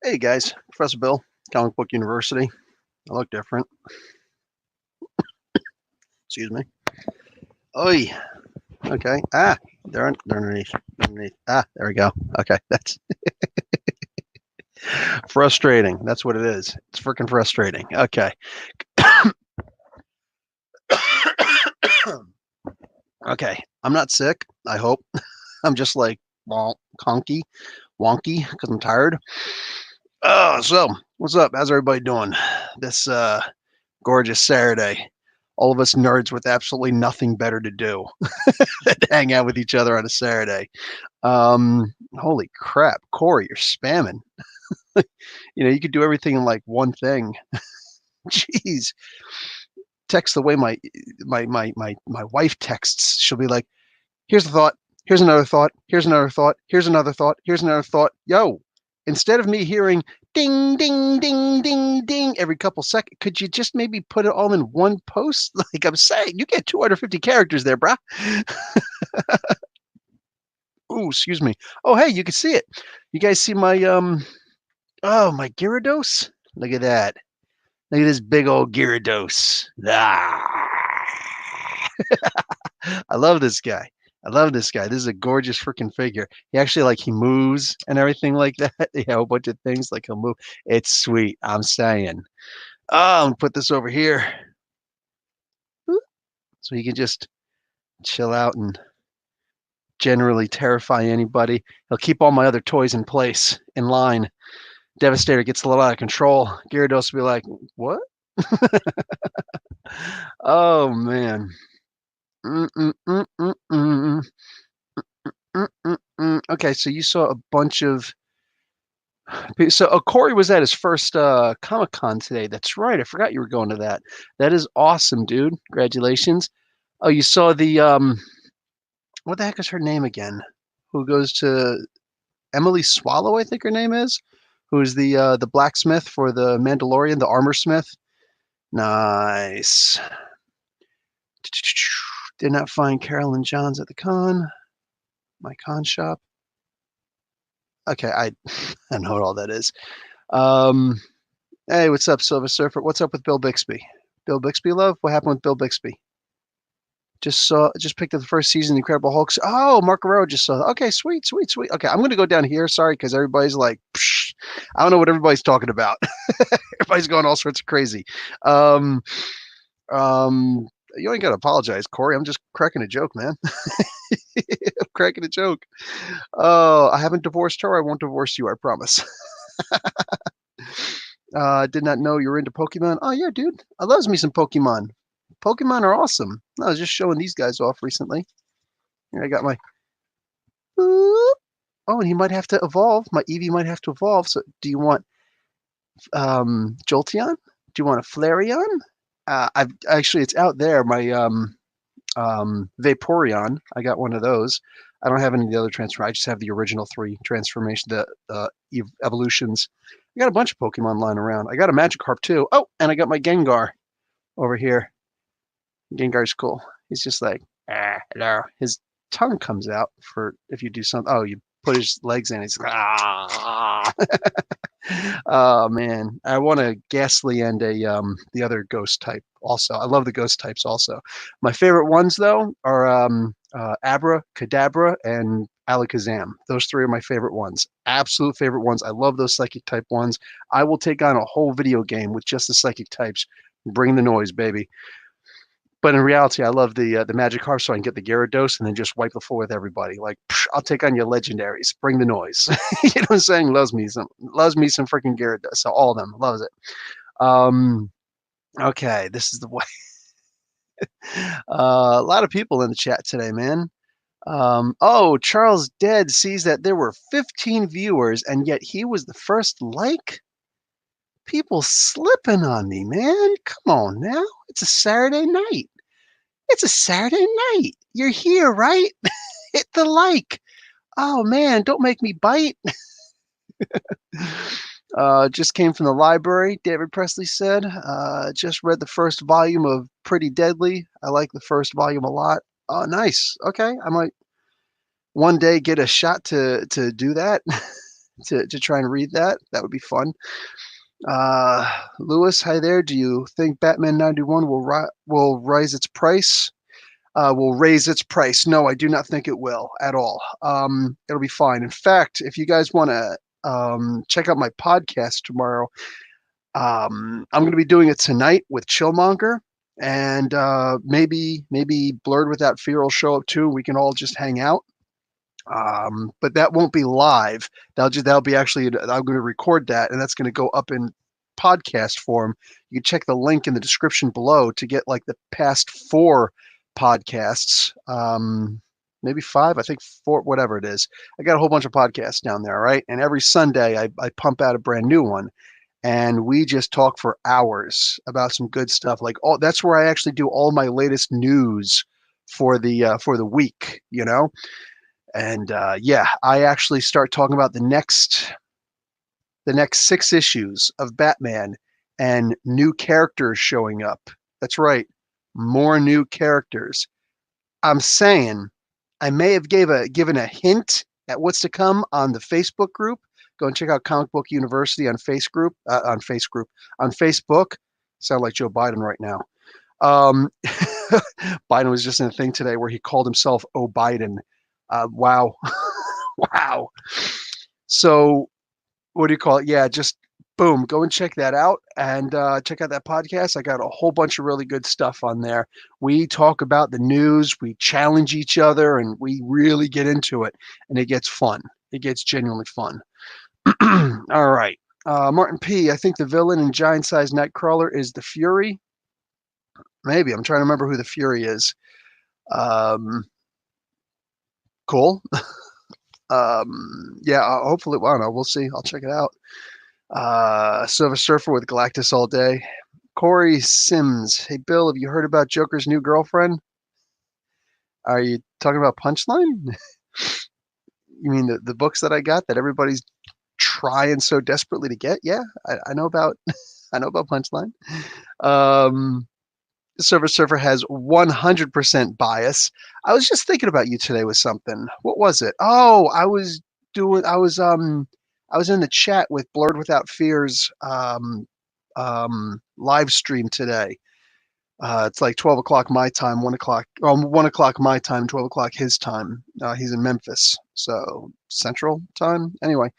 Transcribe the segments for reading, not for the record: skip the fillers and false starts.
Hey guys, Professor Bill, Comic Book University. I look different. Excuse me. Oi. Okay. They're underneath. Underneath. There we go. Okay, that's frustrating. That's what it is. It's freaking frustrating. Okay. Okay. I'm not sick. I hope. I'm just like conky, wonky because I'm tired. Oh, so what's up? How's everybody doing? This gorgeous Saturday. All of us nerds with absolutely nothing better to do than to hang out with each other on a Saturday. Holy crap, Corey, you're spamming. You could do everything in like one thing. Jeez, text the way my wife texts. She'll be like, "Here's the thought. Here's another thought. Here's another thought. Here's another thought. Here's another thought." Yo, instead of me hearing ding, ding, ding, ding, ding every couple seconds, could you just maybe put it all in one post? Like I'm saying, you get 250 characters there, bruh. Ooh, excuse me. Oh, hey, you can see it. You guys see my Gyarados? Look at that. Look at this big old Gyarados. I love this guy. I love this guy. This is a gorgeous freaking figure. He actually he moves and everything like that. A bunch of things like he'll move. It's sweet. I'm saying. Oh, I'm gonna put this over here so he can just chill out and generally terrify anybody. He'll keep all my other toys in place in line. Devastator gets a little out of control. Gyarados will be like, "What?" Oh man. Mm-mm-mm-mm-mm. Mm-mm-mm. Okay, so you saw a bunch of. So Corey was at his first Comic Con today. That's right. I forgot you were going to that. That is awesome, dude. Congratulations. Oh, you saw the what the heck is her name again? Who goes to Emily Swallow, I think her name is, who is the blacksmith for the Mandalorian, the armor smith. Nice. Did not find Carolyn Johns at the con. My con shop. Okay, I I know what all that is. Um, hey, what's up, Silver Surfer? What's up with Bill Bixby? Bill Bixby, love. What happened with Bill Bixby? Just picked up the first season of Incredible Hulk. Oh, Mark Guerrero just saw. Okay, sweet, sweet, sweet. Okay, I'm gonna go down here. Sorry, because everybody's like, psh, I don't know what everybody's talking about. Everybody's going all sorts of crazy. Um, you ain't gotta apologize, Corey. I'm just cracking a joke, man. I'm cracking a joke. Oh, I haven't divorced her. I won't divorce you. I promise. Did not know you were into Pokemon. Oh yeah, dude. I loves me some Pokemon. Pokemon are awesome. I was just showing these guys off recently. Here I got my. Oh, and he might have to evolve. My Eevee might have to evolve. So, do you want Jolteon? Do you want a Flareon? I've actually it's out there. My Vaporeon. I got one of those. I don't have any of the other transfer. I just have the original three transformation, the evolutions. I got a bunch of Pokemon lying around. I got a Magikarp too. Oh, and I got my Gengar over here. Gengar's cool. He's just like, hello. His tongue comes out for if you do something. Oh, you put his legs in. He's like, ah. Oh man, I want a Ghastly and a the other ghost type also. I love the ghost types also. My favorite ones though are Abra, Kadabra, and Alakazam. Those three are my favorite ones. Absolute favorite ones. I love those psychic type ones. I will take on a whole video game with just the psychic types. Bring the noise, baby. But in reality, I love the Magikarp so I can get the Gyarados and then just wipe the floor with everybody. Like, psh, I'll take on your legendaries. Bring the noise. You know what I'm saying? Loves me some freaking Gyarados. So all of them loves it. Um, okay, this is the way. A lot of people in the chat today, man. Oh, Charles Dead sees that there were 15 viewers and yet he was the first like. People slipping on me, man. Come on now. It's a Saturday night. It's a Saturday night. You're here, right? Hit the like. Oh man, don't make me bite. Just came from the library, David Presley said. Just read the first volume of Pretty Deadly. I like the first volume a lot. Oh, nice. Okay, I might one day get a shot to do that. to try and read that. That would be fun. Lewis, hi there. Do you think Batman 91 will rise its price? Will raise its price? No, I do not think it will at all. It'll be fine. In fact, if you guys want to check out my podcast tomorrow, I'm going to be doing it tonight with Chillmonger, and maybe Blurred Without Fear will show up too. We can all just hang out. But that won't be live. That'll be actually, I'm going to record that, and that's going to go up in podcast form. You can check the link in the description below to get like the past 4 podcasts. Maybe 5, I think 4, whatever it is. I got a whole bunch of podcasts down there, right? And every Sunday I pump out a brand new one, and we just talk for hours about some good stuff. Like, oh, that's where I actually do all my latest news for the week, you know. And yeah, I actually start talking about the next 6 issues of Batman and new characters showing up. That's right, more new characters. I'm saying I may have given a hint at what's to come on the Facebook group. Go and check out Comic Book University on on Facebook. Sound like Joe Biden right now. Biden was just in a thing today where he called himself "Oh Biden." Wow, wow. So what do you call it? Yeah, just boom, go and check that out, and check out that podcast. I got a whole bunch of really good stuff on there. We talk about the news, we challenge each other, and we really get into it, and it gets fun. It gets genuinely fun. All right. Martin P., I think the villain in Giant Size Nightcrawler is the Fury. Maybe. I'm trying to remember who the Fury is. Cool. Yeah, hopefully, well, I don't know. We'll see. I'll check it out. Silver Surfer with Galactus all day. Corey Sims. Hey, Bill, have you heard about Joker's new girlfriend? Are you talking about Punchline? You mean the books that I got that everybody's trying so desperately to get? Yeah, I know about I know about Punchline. Silver Surfer has 100% bias. I was just thinking about you today with something. What was it? Oh, I was in the chat with Blurred Without Fear's live stream today. It's like 12 o'clock my time, 1 o'clock my time, 12 o'clock his time. He's in Memphis, so Central time. Anyway,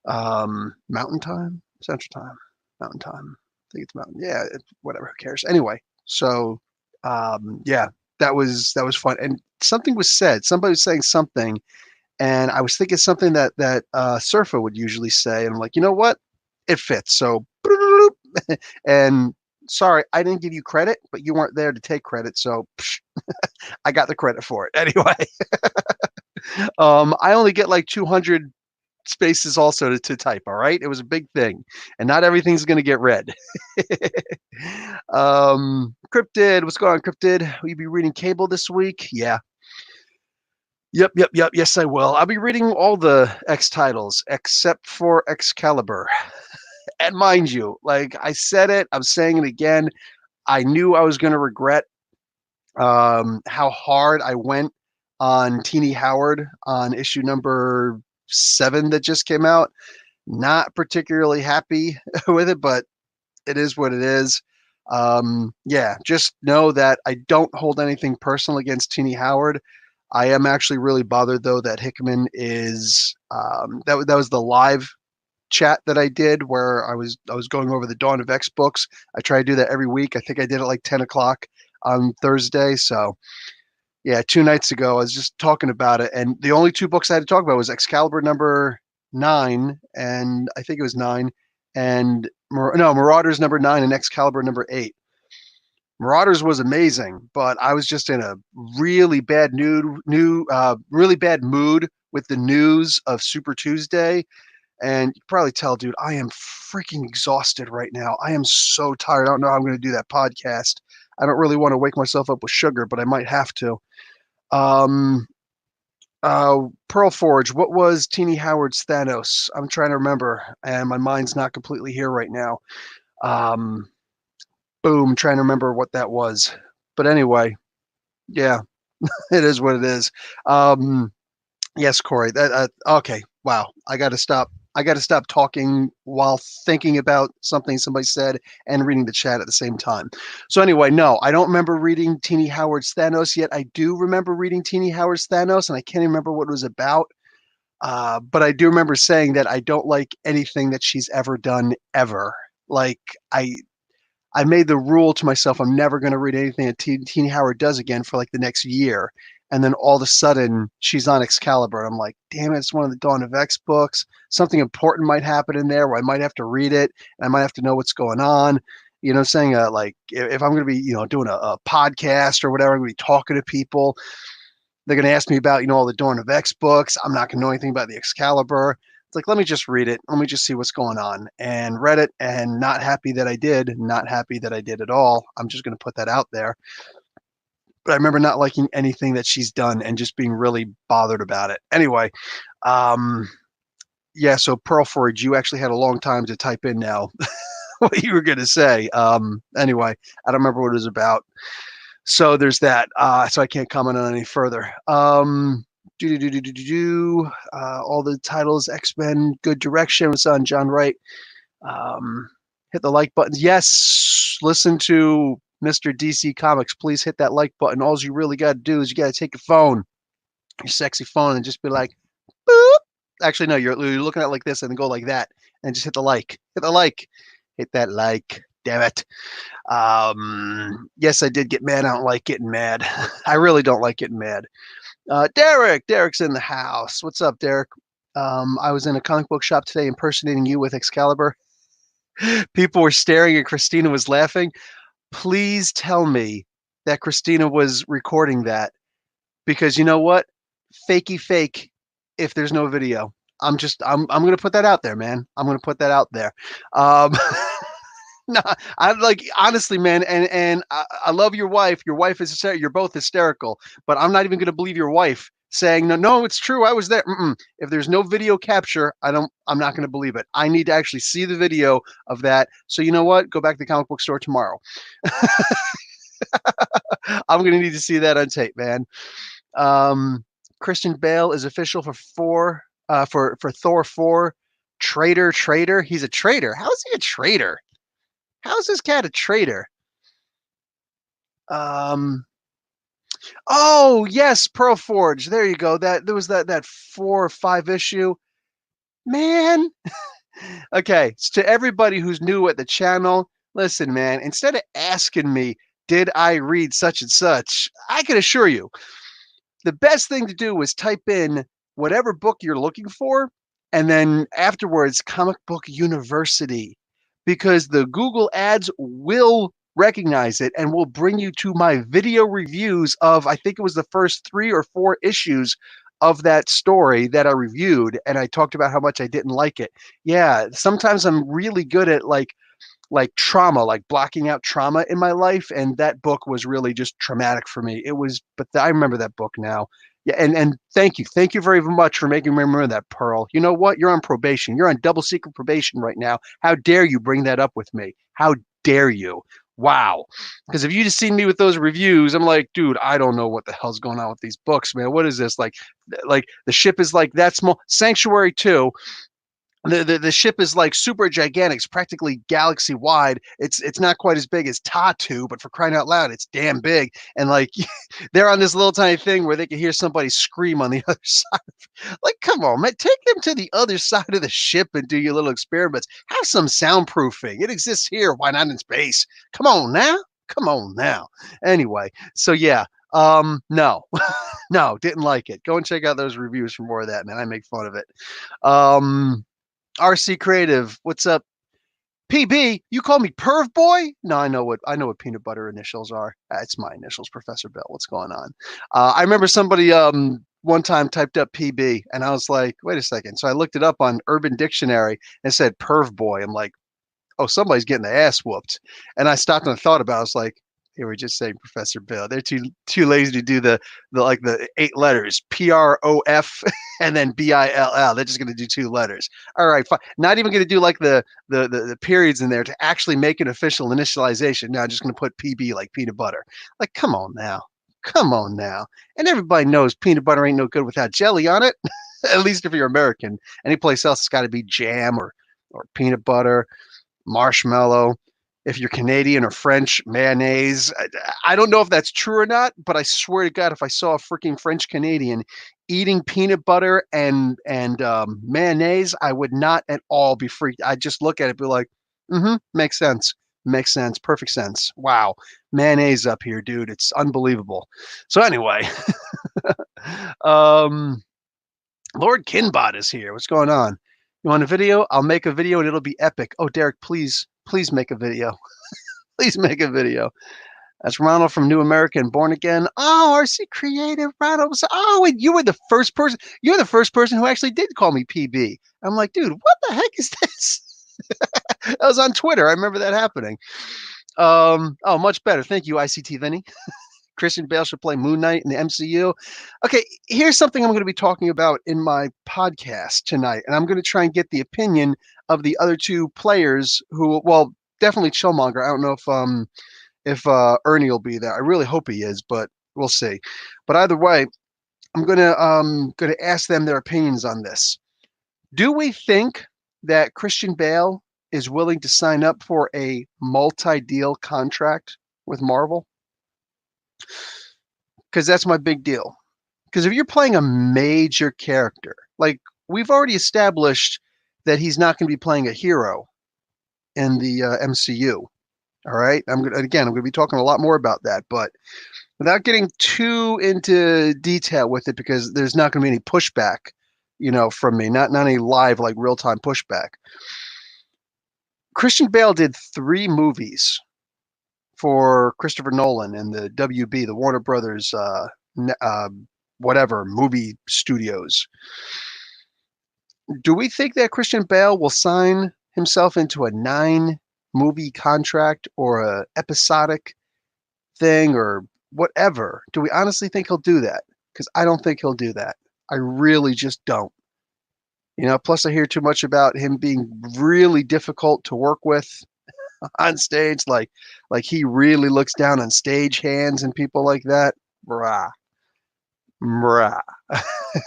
Mountain time, Central time, Mountain time. I think it's Mountain. Yeah, whatever. Who cares? Anyway, so yeah, that was fun. And something was said. Somebody was saying something, and I was thinking something that Surfer would usually say, and I'm like, you know what? It fits. So, and sorry, I didn't give you credit, but you weren't there to take credit, so I got the credit for it anyway. I only get like 200 spaces also to type. All right, it was a big thing, and not everything's going to get read. Cryptid, what's going on, Cryptid? Will you be reading Cable this week? Yeah. Yep. Yes, I will. I'll be reading all the X titles except for Excalibur. And mind you, like I said it, I'm saying it again. I knew I was going to regret how hard I went on Teeny Howard on issue number 7 that just came out. Not particularly happy with it, but it is what it is. Yeah, just know that I don't hold anything personal against Teeny Howard. I am actually really bothered though that Hickman is that was the live chat that I did where I was going over the Dawn of X books. I try to do that every week. I think I did it like 10 o'clock on Thursday. So yeah, 2 nights ago I was just talking about it, and the only 2 books I had to talk about was Excalibur number 9, and I think it was 9, and Marauders number 9 and Excalibur number 8. Marauders was amazing, but I was just in a really bad really bad mood with the news of Super Tuesday. And you can probably tell, dude, I am freaking exhausted right now. I am so tired. I don't know how I'm going to do that podcast. I don't really want to wake myself up with sugar, but I might have to. Pearl Forge, what was Teeny Howard's Thanos? I'm trying to remember, and my mind's not completely here right now. Boom, trying to remember what that was. But anyway, yeah, it is what it is. Yes, Corey. Okay. Wow. I got to stop. I got to stop talking while thinking about something somebody said and reading the chat at the same time. So anyway, no, I don't remember reading Teeny Howard's Thanos yet. I do remember reading Teeny Howard's Thanos, and I can't remember what it was about. But I do remember saying that I don't like anything that she's ever done ever. Like I made the rule to myself I'm never going to read anything that Teeny Howard does again for like the next year. And then all of a sudden she's on Excalibur. I'm like, damn it, it's one of the Dawn of X books. Something important might happen in there where I might have to read it and I might have to know what's going on. You know, saying like if I'm going to be, doing a podcast or whatever, I'm going to be talking to people. They're going to ask me about, all the Dawn of X books. I'm not going to know anything about the Excalibur. It's like, let me just read it. Let me just see what's going on. And read it and not happy that I did, not happy that I did at all. I'm just going to put that out there. But I remember not liking anything that she's done and just being really bothered about it. Anyway, yeah, so Pearl Forge, you actually had a long time to type in now what you were going to say. Anyway, I don't remember what it was about. So there's that. So I can't comment on any further. All the titles, X-Men, Good Direction was on John Wright. Hit the like button. Yes, listen to Mr. DC Comics. Please hit that like button. All you really got to do is you got to take your phone, your sexy phone, and just be like, boop. Actually, no, you're looking at it like this and then go like that and just hit the like. Hit the like. Hit that like. Damn it. Yes, I did get mad. I don't like getting mad. I really don't like getting mad. Derek's in the house. What's up, Derek? I was in a comic book shop today impersonating you with Excalibur. People were staring and Christina was laughing. Please tell me that Christina was recording that, because you know what? Fakey fake if there's no video. I'm going to put that out there, man. I'm going to put that out there. No, I like, honestly, man, and I love your wife. Your wife is hysterical. You're both hysterical, but I'm not even going to believe your wife saying no, it's true. I was there. If there's no video capture, I'm not going to believe it. I need to actually see the video of that. So you know what? Go back to the comic book store tomorrow. I'm going to need to see that on tape, man. Christian Bale is official for Thor 4. Traitor. He's a traitor. How is he a traitor? How is this cat a traitor? Oh yes, Pearl Forge. There you go. There was that 4 or 5 issue. Man. Okay, so to everybody who's new at the channel, listen, man, instead of asking me, did I read such and such, I can assure you, the best thing to do is type in whatever book you're looking for, and then afterwards, Comic Book University, because the Google ads will recognize it and will bring you to my video reviews of, I think it was the first 3 or 4 issues of that story that I reviewed, and I talked about how much I didn't like it. Yeah, sometimes I'm really good at like trauma, like blocking out trauma in my life, and that book was really just traumatic for me. It was, but I remember that book now. Yeah, and thank you very much for making me remember that, Pearl. You know what? You're on probation. You're on double secret probation right now. How dare you bring that up with me? How dare you? Wow. Because if you just seen me with those reviews, I'm like, dude, I don't know what the hell's going on with these books, man. What is this? Like the ship is like that small. Sanctuary 2. The ship is like super gigantic. It's practically galaxy wide. It's not quite as big as Tatu, but for crying out loud, it's damn big. And like they're on this little tiny thing where they can hear somebody scream on the other side. Like, come on, man, take them to the other side of the ship and do your little experiments. Have some soundproofing. It exists here. Why not in space? Come on now. Come on now. Anyway, so yeah, no, no, didn't like it. Go and check out those reviews for more of that, man. I make fun of it. RC Creative, what's up? PB, you call me Perv Boy? No, I know what peanut butter initials are. It's my initials, Professor Bell. What's going on? I remember somebody one time typed up PB, and I was like, wait a second. So I looked it up on Urban Dictionary and it said Perv Boy. I'm like, oh, somebody's getting the ass whooped. And I stopped and I thought about it. I was like, they were just saying Professor Bill. They're too lazy to do the 8 letters, PROF and then BILL. They're just going to do 2 letters. All right, fine. Not even going to do like the periods in there to actually make an official initialization. Now I'm just going to put PB like peanut butter. Like, come on now. Come on now. And everybody knows peanut butter ain't no good without jelly on it. At least if you're American. Any place else, it's got to be jam or peanut butter, marshmallow. If you're Canadian or French, mayonnaise. I don't know if that's true or not, but I swear to God, if I saw a freaking French Canadian eating peanut butter and mayonnaise, I would not at all be freaked. I'd just look at it, and be like, mm-hmm, makes sense, perfect sense. Wow, mayonnaise up here, dude. It's unbelievable. So anyway, um, Lord Kinbot is here. What's going on? You want a video? I'll make a video and it'll be epic. Oh, Derek, please make a video. Please make a video. That's Ronald from New American Born Again. Oh, RC Creative, Ronald. Oh, and you were the first person. You're the first person who actually did call me PB. I'm like, dude, what the heck is this? That was on Twitter. I remember that happening. Oh, much better. Thank you, ICT Vinny. Christian Bale should play Moon Knight in the MCU. Okay, here's something I'm going to be talking about in my podcast tonight, and I'm going to try and get the opinion of the other two players who, well, definitely Chillmonger. I don't know if Ernie will be there. I really hope he is, but we'll see. But either way, I'm gonna ask them their opinions on this. Do we think that Christian Bale is willing to sign up for a multi-deal contract with Marvel? Because that's my big deal. Because if you're playing a major character, like we've already established that he's not going to be playing a hero in the MCU. All right, I'm going to be talking a lot more about that, but without getting too into detail with it, because there's not going to be any pushback, from me, not any live like real time pushback. Christian Bale did 3 movies for Christopher Nolan and the WB, the Warner Brothers, whatever movie studios. Do we think that Christian Bale will sign himself into a 9-movie contract or a episodic thing or whatever? Do we honestly think he'll do that? Because I don't think he'll do that. I really just don't. Plus I hear too much about him being really difficult to work with on stage. Like he really looks down on stage hands and people like that. Brah. Brah.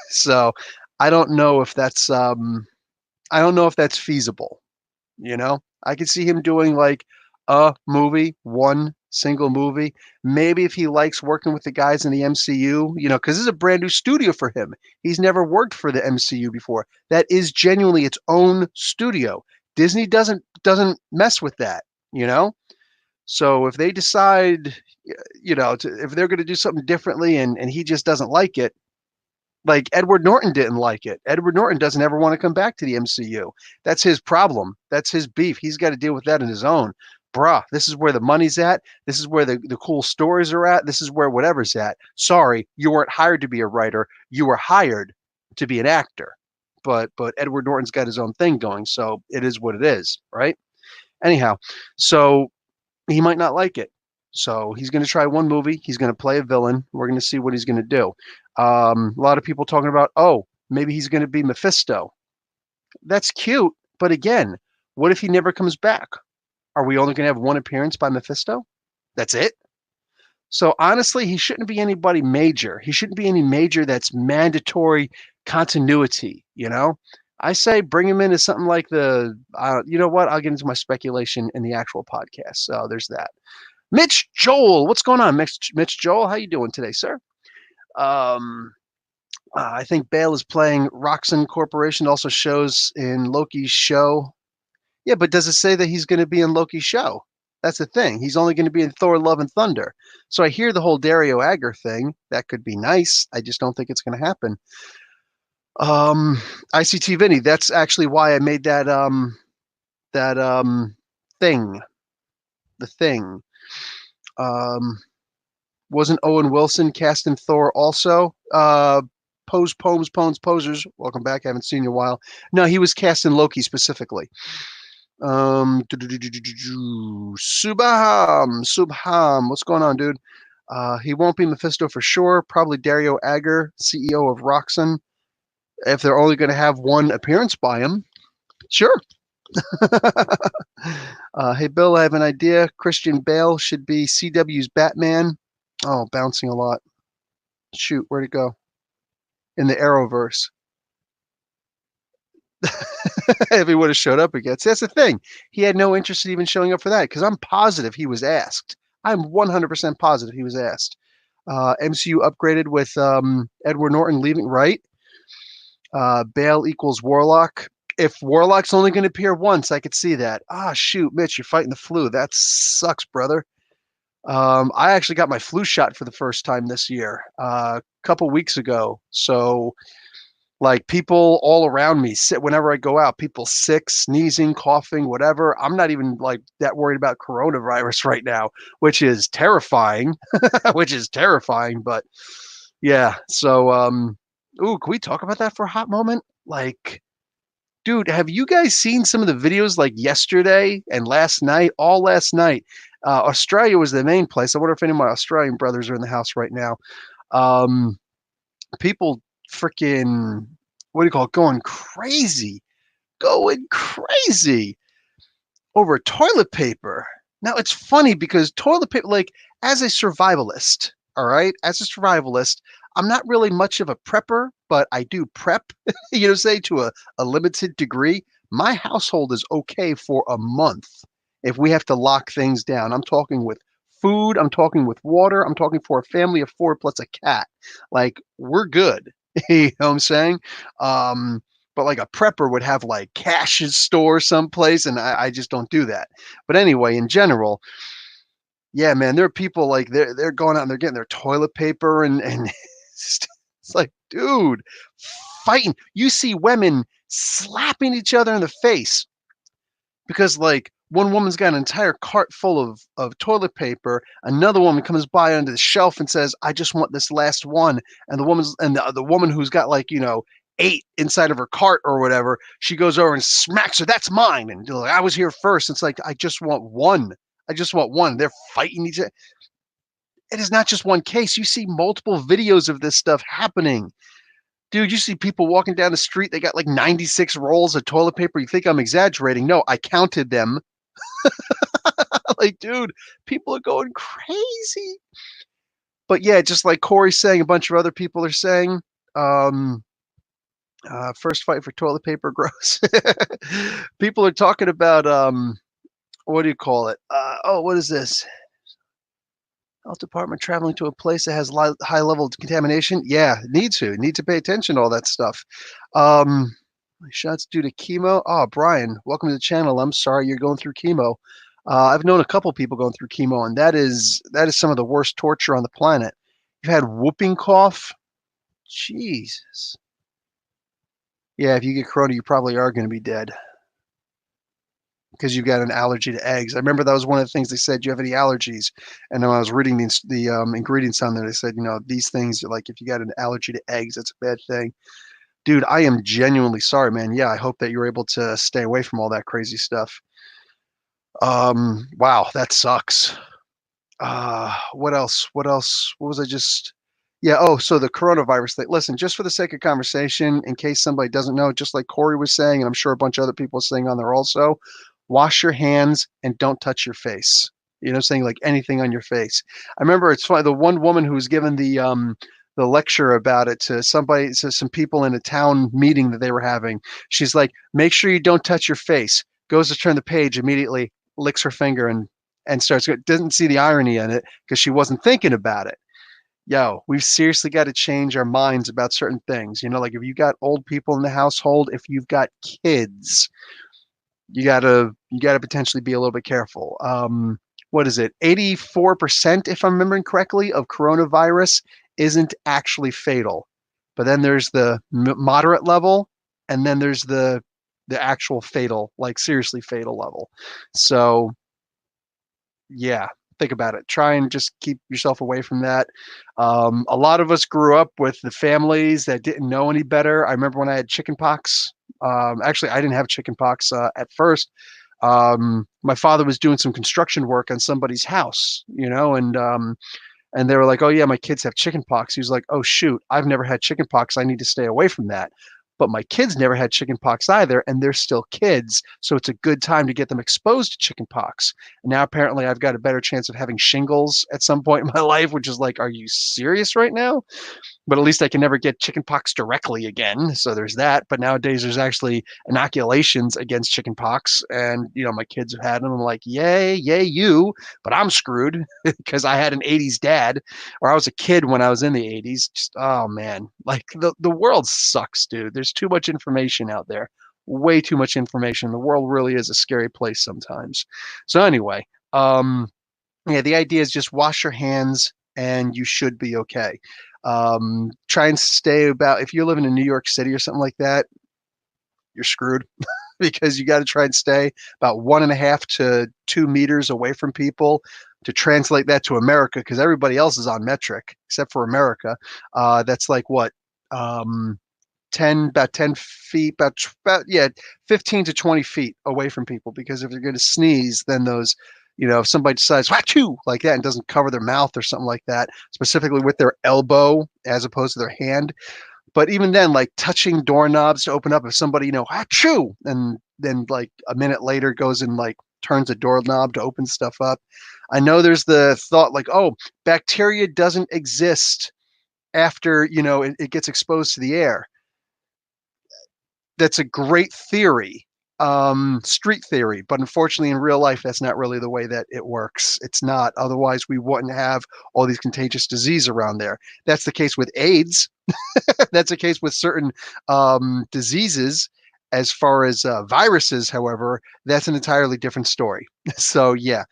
So I don't know if that's feasible. I could see him doing like a movie, one single movie. Maybe if he likes working with the guys in the MCU, because this is a brand new studio for him. He's never worked for the MCU before. That is genuinely its own studio. Disney doesn't mess with that, So if they decide, if they're going to do something differently and he just doesn't like it, like Edward Norton didn't like it. Edward Norton doesn't ever want to come back to the MCU. That's his problem. That's his beef. He's got to deal with that on his own. Bruh, this is where the money's at. This is where the cool stories are at. This is where whatever's at. Sorry, you weren't hired to be a writer. You were hired to be an actor. But Edward Norton's got his own thing going, so it is what it is, right? Anyhow, so he might not like it. So he's going to try one movie. He's going to play a villain. We're going to see what he's going to do. A lot of people talking about, oh, maybe he's going to be Mephisto. That's cute. But again, what if he never comes back? Are we only going to have one appearance by Mephisto? That's it? So honestly, he shouldn't be anybody major. He shouldn't be any major that's mandatory continuity, I say bring him in as something like you know what? I'll get into my speculation in the actual podcast. So there's that. Mitch Joel, what's going on, Mitch Joel? How you doing today, sir? I think Bale is playing Roxxon Corporation. Also shows in Loki's show. Yeah, but does it say that he's going to be in Loki's show? That's the thing. He's only going to be in Thor: Love and Thunder. So I hear the whole Dario Agger thing. That could be nice. I just don't think it's going to happen. ICT Vinny, that's actually why I made that thing. The thing. Wasn't Owen Wilson cast in Thor also? Posers. Welcome back. I haven't seen you in a while. No, he was cast in Loki specifically. Subham. What's going on, dude? He won't be Mephisto for sure. Probably Dario Agger, CEO of Roxxon. If they're only going to have one appearance by him, sure. Hey, Bill, I have an idea. Christian Bale should be CW's Batman. Oh, bouncing a lot. Shoot, where'd it go? In the Arrowverse. if he would have showed up again. See, that's the thing. He had no interest in even showing up for that because I'm positive he was asked. I'm 100% positive he was asked. MCU upgraded with Edward Norton leaving, right? Bale equals Warlock. If Warlock's only going to appear once, I could see that. Ah, shoot, Mitch, you're fighting the flu. That sucks, brother. I actually got my flu shot for the first time this year, a couple weeks ago. So, like, people all around me, sit whenever I go out, people sick, sneezing, coughing, whatever. I'm not even like that worried about coronavirus right now, which is terrifying, which is terrifying. But yeah, so ooh, can we talk about that for a hot moment? Like, dude, have you guys seen some of the videos like yesterday and last night? All last night. Australia was the main place. I wonder if any of my Australian brothers are in the house right now. Um, People freaking, what do you call it? Going crazy over toilet paper. Now it's funny because toilet paper, like as a survivalist, all right, as a survivalist, I'm not really much of a prepper, but I do prep, say to a limited degree. My household is okay for a month if we have to lock things down. I'm talking with food, I'm talking with water, I'm talking for a family of four plus a cat. Like we're good. You know what I'm saying? Um, but like a prepper would have like caches store someplace, and I just don't do that. But anyway, in general, yeah, man, there are people like they're going out and they're getting their toilet paper and it's like, dude, fighting. You see women slapping each other in the face because like one woman's got an entire cart full of toilet paper. Another woman comes by under the shelf and says, "I just want this last one." And the woman who's got like eight inside of her cart or whatever, she goes over and smacks her. That's mine. And like, I was here first. It's like I just want one. I just want one. They're fighting each other. It is not just one case. You see multiple videos of this stuff happening. Dude, you see people walking down the street, they got like 96 rolls of toilet paper. You think I'm exaggerating? No, I counted them. Like, dude, people are going crazy. But yeah, just like Corey's saying, a bunch of other people are saying, um, first fight for toilet paper gross. People are talking about, what do you call it? Oh, what is this? Health department traveling to a place that has high level of contamination. Yeah, need to pay attention to all that stuff. My shots due to chemo. Oh, Brian, welcome to the channel. I'm sorry you're going through chemo. I've known a couple people going through chemo, and that is some of the worst torture on the planet. You've had whooping cough. Jesus. Yeah, if you get corona, you probably are going to be dead because you've got an allergy to eggs. I remember that was one of the things they said. Do you have any allergies? And when I was reading the ingredients on there, they said, these things, like if you got an allergy to eggs, that's a bad thing. Dude, I am genuinely sorry, man. Yeah, I hope that you're able to stay away from all that crazy stuff. Wow, that sucks. What else? What else? What was I just? Yeah. Oh, so the coronavirus thing. Listen, just for the sake of conversation, in case somebody doesn't know, just like Corey was saying, and I'm sure a bunch of other people are saying on there also, wash your hands and don't touch your face. Saying like anything on your face. I remember it's funny. The one woman who was given the lecture about it to some people in a town meeting that they were having. She's like, make sure you don't touch your face. Goes to turn the page immediately, licks her finger and starts doesn't see the irony in it because she wasn't thinking about it. Yo, we've seriously got to change our minds about certain things. Like if you got old people in the household, if you've got kids, you gotta potentially be a little bit careful. What is it? 84%, if I'm remembering correctly, of coronavirus isn't actually fatal. But then there's the moderate level, and then there's the actual fatal, like seriously fatal level. So yeah, think about it. Try and just keep yourself away from that. A lot of us grew up with the families that didn't know any better. I remember when I had chicken pox. Actually, I didn't have chicken pox at first. My father was doing some construction work on somebody's house, and they were like, "Oh yeah, my kids have chicken pox." He was like, "Oh shoot, I've never had chicken pox. I need to stay away from that." but my kids never had chickenpox either, and they're still kids, so it's a good time to get them exposed to chickenpox. And now apparently I've got a better chance of having shingles at some point in my life, which is like, are you serious right now? But at least I can never get chickenpox directly again. So there's that. But nowadays there's actually inoculations against chickenpox, and my kids have had them. I'm like, yay, yay, you! But I'm screwed because I had an '80s dad, or I was a kid when I was in the '80s. Just oh man, like the world sucks, dude. There's too much information out there. Way too much information. The world really is a scary place sometimes. So anyway, yeah, the idea is just wash your hands and you should be okay. Try and stay about, if you're living in New York City or something like that, you're screwed because you got to try and stay about 1.5 to 2 meters away from people. To translate that to America, because everybody else is on metric except for America, that's like what? 10 feet, about yeah, 15 to 20 feet away from people, because if they're going to sneeze, then those, if somebody decides whachoo like that and doesn't cover their mouth or something like that, specifically with their elbow as opposed to their hand. But even then, like touching doorknobs to open up, if somebody, whachoo, and then like a minute later goes and like turns a doorknob to open stuff up. I know there's the thought like, oh, bacteria doesn't exist after, it gets exposed to the air. That's a great theory, street theory, but unfortunately in real life, that's not really the way that it works. It's not. Otherwise, we wouldn't have all these contagious disease around there. That's the case with AIDS. That's the case with certain diseases. As far as viruses, however, that's an entirely different story. So yeah,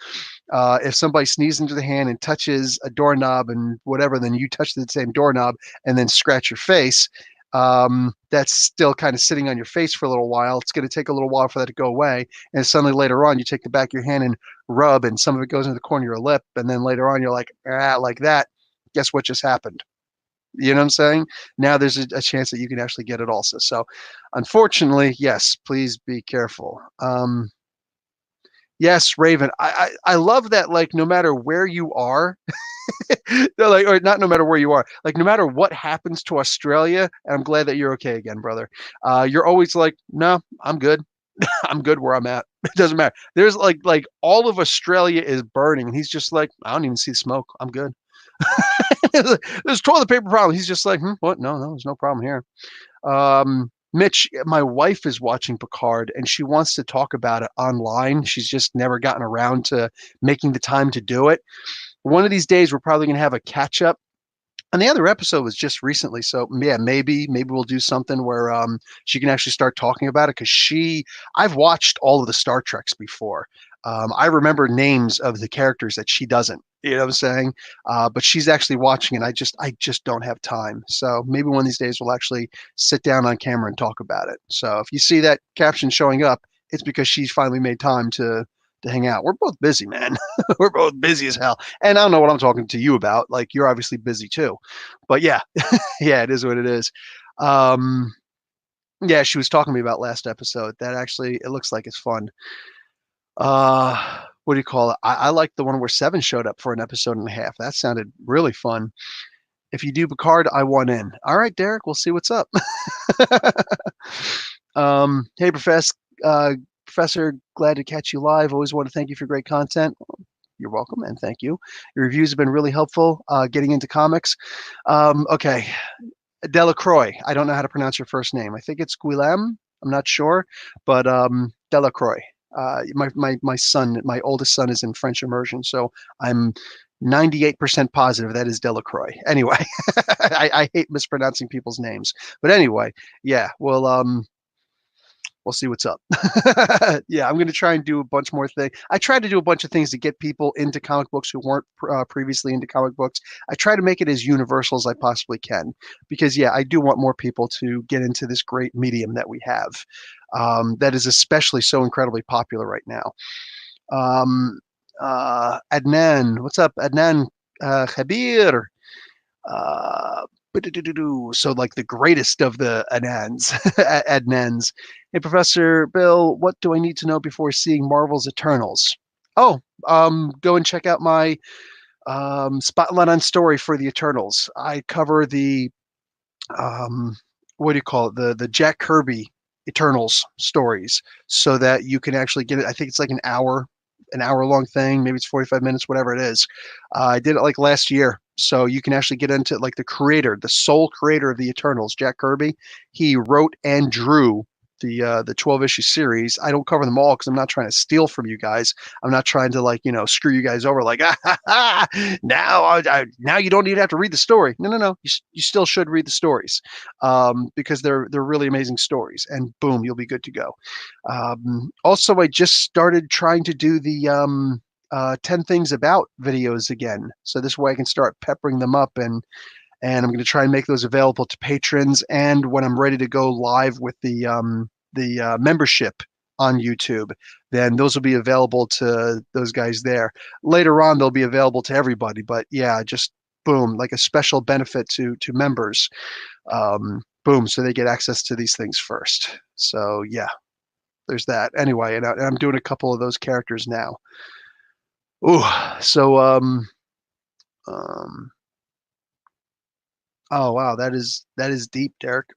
if somebody sneezes into the hand and touches a doorknob and whatever, then you touch the same doorknob and then scratch your face. That's still kind of sitting on your face for a little while. It's going to take a little while for that to go away. And suddenly later on, you take the back of your hand and rub, and some of it goes into the corner of your lip. And then later on, you're like, like that. Guess what just happened? You know what I'm saying? Now there's a chance that you can actually get it also. So unfortunately, yes, please be careful. Yes, Raven. I love that, like, no matter where you are, they're like, or not no matter where you are, like no matter what happens to Australia, and I'm glad that you're okay again, brother. You're always like, no, I'm good. I'm good where I'm at. It doesn't matter. There's like all of Australia is burning, and he's just like, I don't even see smoke. I'm good. There's toilet paper problem. He's just like, what? No, there's no problem here. Mitch, my wife is watching Picard and she wants to talk about it online. She's just never gotten around to making the time to do it. One of these days, we're probably going to have a catch up. And the other episode was just recently, so yeah, maybe we'll do something where she can actually start talking about it, because I've watched all of the Star Treks before. I remember names of the characters that she doesn't. You know what I'm saying? But she's actually watching, and I just don't have time. So maybe one of these days we'll actually sit down on camera and talk about it. So if you see that caption showing up, it's because she's finally made time to hang out. We're both busy, man. We're both busy as hell. And I don't know what I'm talking to you about. Like, you're obviously busy too. But yeah, yeah, it is what it is. Yeah, she was talking to me about last episode. That actually, it looks like it's fun. What do you call it? I like the one where Seven showed up for an episode and a half. That sounded really fun. If you do Picard, I want in. All right, Derek, we'll see what's up. Hey, Professor, glad to catch you live. Always want to thank you for great content. You're welcome, and thank you. Your reviews have been really helpful getting into comics. Okay, Delacroix. I don't know how to pronounce your first name. I think it's Guillaume. I'm not sure, but Delacroix. My son, my oldest son, is in French immersion, so I'm 98% positive that is Delacroix. Anyway, I hate mispronouncing people's names, but anyway, yeah. Well, we'll see what's up. Yeah, I'm going to try and do a bunch more things. I try to do a bunch of things to get people into comic books who weren't previously into comic books. I try to make it as universal as I possibly can, because, yeah, I do want more people to get into this great medium that we have, that is especially so incredibly popular right now. Adnan, what's up, Adnan? Khabir. So like the greatest of the Adnans. Adnans. Hey, Professor Bill, what do I need to know before seeing Marvel's Eternals? Oh, go and check out my spotlight on story for the Eternals. I cover the what do you call it? The Jack Kirby Eternals stories, so that you can actually get it. I think it's like an hour long thing. Maybe it's 45 minutes, whatever it is. I did it like last year, so you can actually get into like the creator, the sole creator of the Eternals, Jack Kirby. He wrote and drew the 12 issue series. I don't cover them all because I'm not trying to steal from you guys. I'm not trying to like screw you guys over like now now you don't even have to read the story. No, no, no. You still should read the stories because they're really amazing stories. And boom, you'll be good to go. Also, I just started trying to do the 10 things about videos again. So this way I can start peppering them up, and I'm going to try and make those available to patrons. And when I'm ready to go live with the membership on YouTube, then those will be available to those guys there. Later on, they'll be available to everybody. But yeah, just boom, like a special benefit to members. Boom, so they get access to these things first. So yeah, there's that. Anyway, and I'm doing a couple of those characters now. Ooh, so um, oh wow, that is deep, Derek.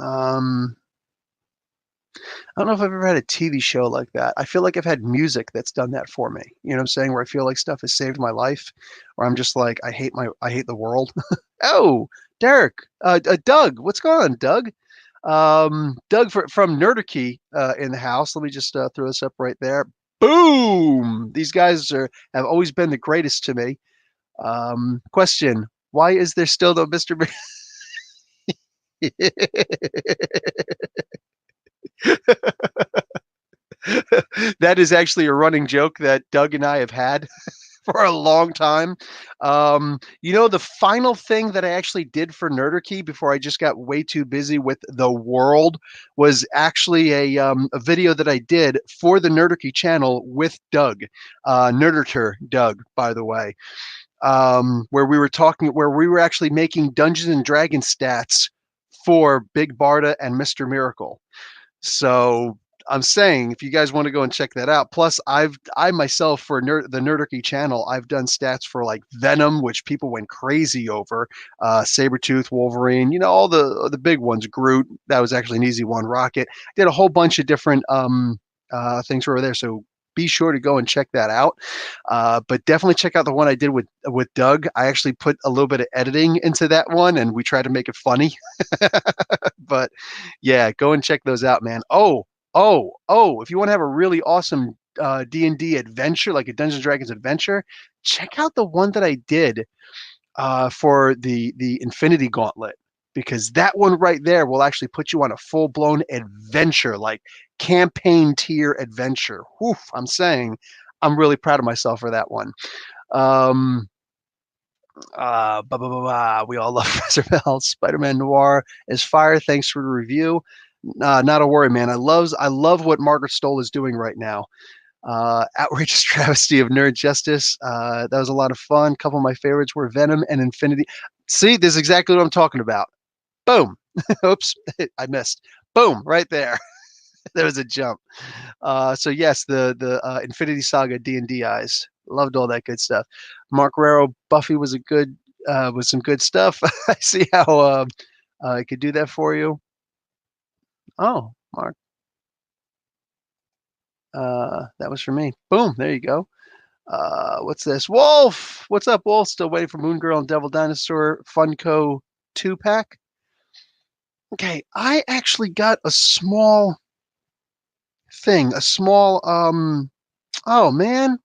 Um, I don't know if I've ever had a TV show like that. I feel like I've had music that's done that for me. You know what I'm saying? Where I feel like stuff has saved my life, or I'm just like I hate the world. Oh, Derek, Doug, what's going on, Doug? Doug from Nerdicy in the house. Let me just throw this up right there. Boom! These guys have always been the greatest to me. Question: why is there still no Mr. That is actually a running joke that Doug and I have had for a long time. The final thing that I actually did for Nerderkey before I just got way too busy with the world was actually a video that I did for the Nerderkey channel with Doug, Nerderter Doug, by the way, where we were actually making Dungeons and Dragons stats for Big Barda and Mr. Miracle. So I'm saying if you guys want to go and check that out. Plus, I myself for the Nerdicy channel, I've done stats for like Venom, which people went crazy over, Sabretooth, Wolverine, all the big ones. Groot, that was actually an easy one. Rocket, did a whole bunch of different things over there. So be sure to go and check that out. But definitely check out the one I did with Doug. I actually put a little bit of editing into that one, and we tried to make it funny. But yeah, go and check those out, man. Oh! If you want to have a really awesome D&D adventure, like a Dungeons and Dragons adventure, check out the one that I did for the Infinity Gauntlet, because that one right there will actually put you on a full-blown adventure, like campaign tier adventure. Woof, I'm saying I'm really proud of myself for that one. We all love Professor Bell. Spider-Man Noir is fire. Thanks for the review. Not a worry, man. I love what Margaret Stoll is doing right now. Outrageous travesty of nerd justice. That was a lot of fun. A couple of my favorites were Venom and Infinity. See, this is exactly what I'm talking about. Boom. Oops, I missed. Boom, right there. There was a jump. So yes, the Infinity Saga D&D eyes. Loved all that good stuff. Mark Raro, Buffy was was some good stuff. I see how I could do that for you. Oh, Mark. That was for me. Boom, there you go. What's this? Wolf! What's up, Wolf? Still waiting for Moon Girl and Devil Dinosaur Funko 2-pack. Okay, I actually got a small thing. Oh man.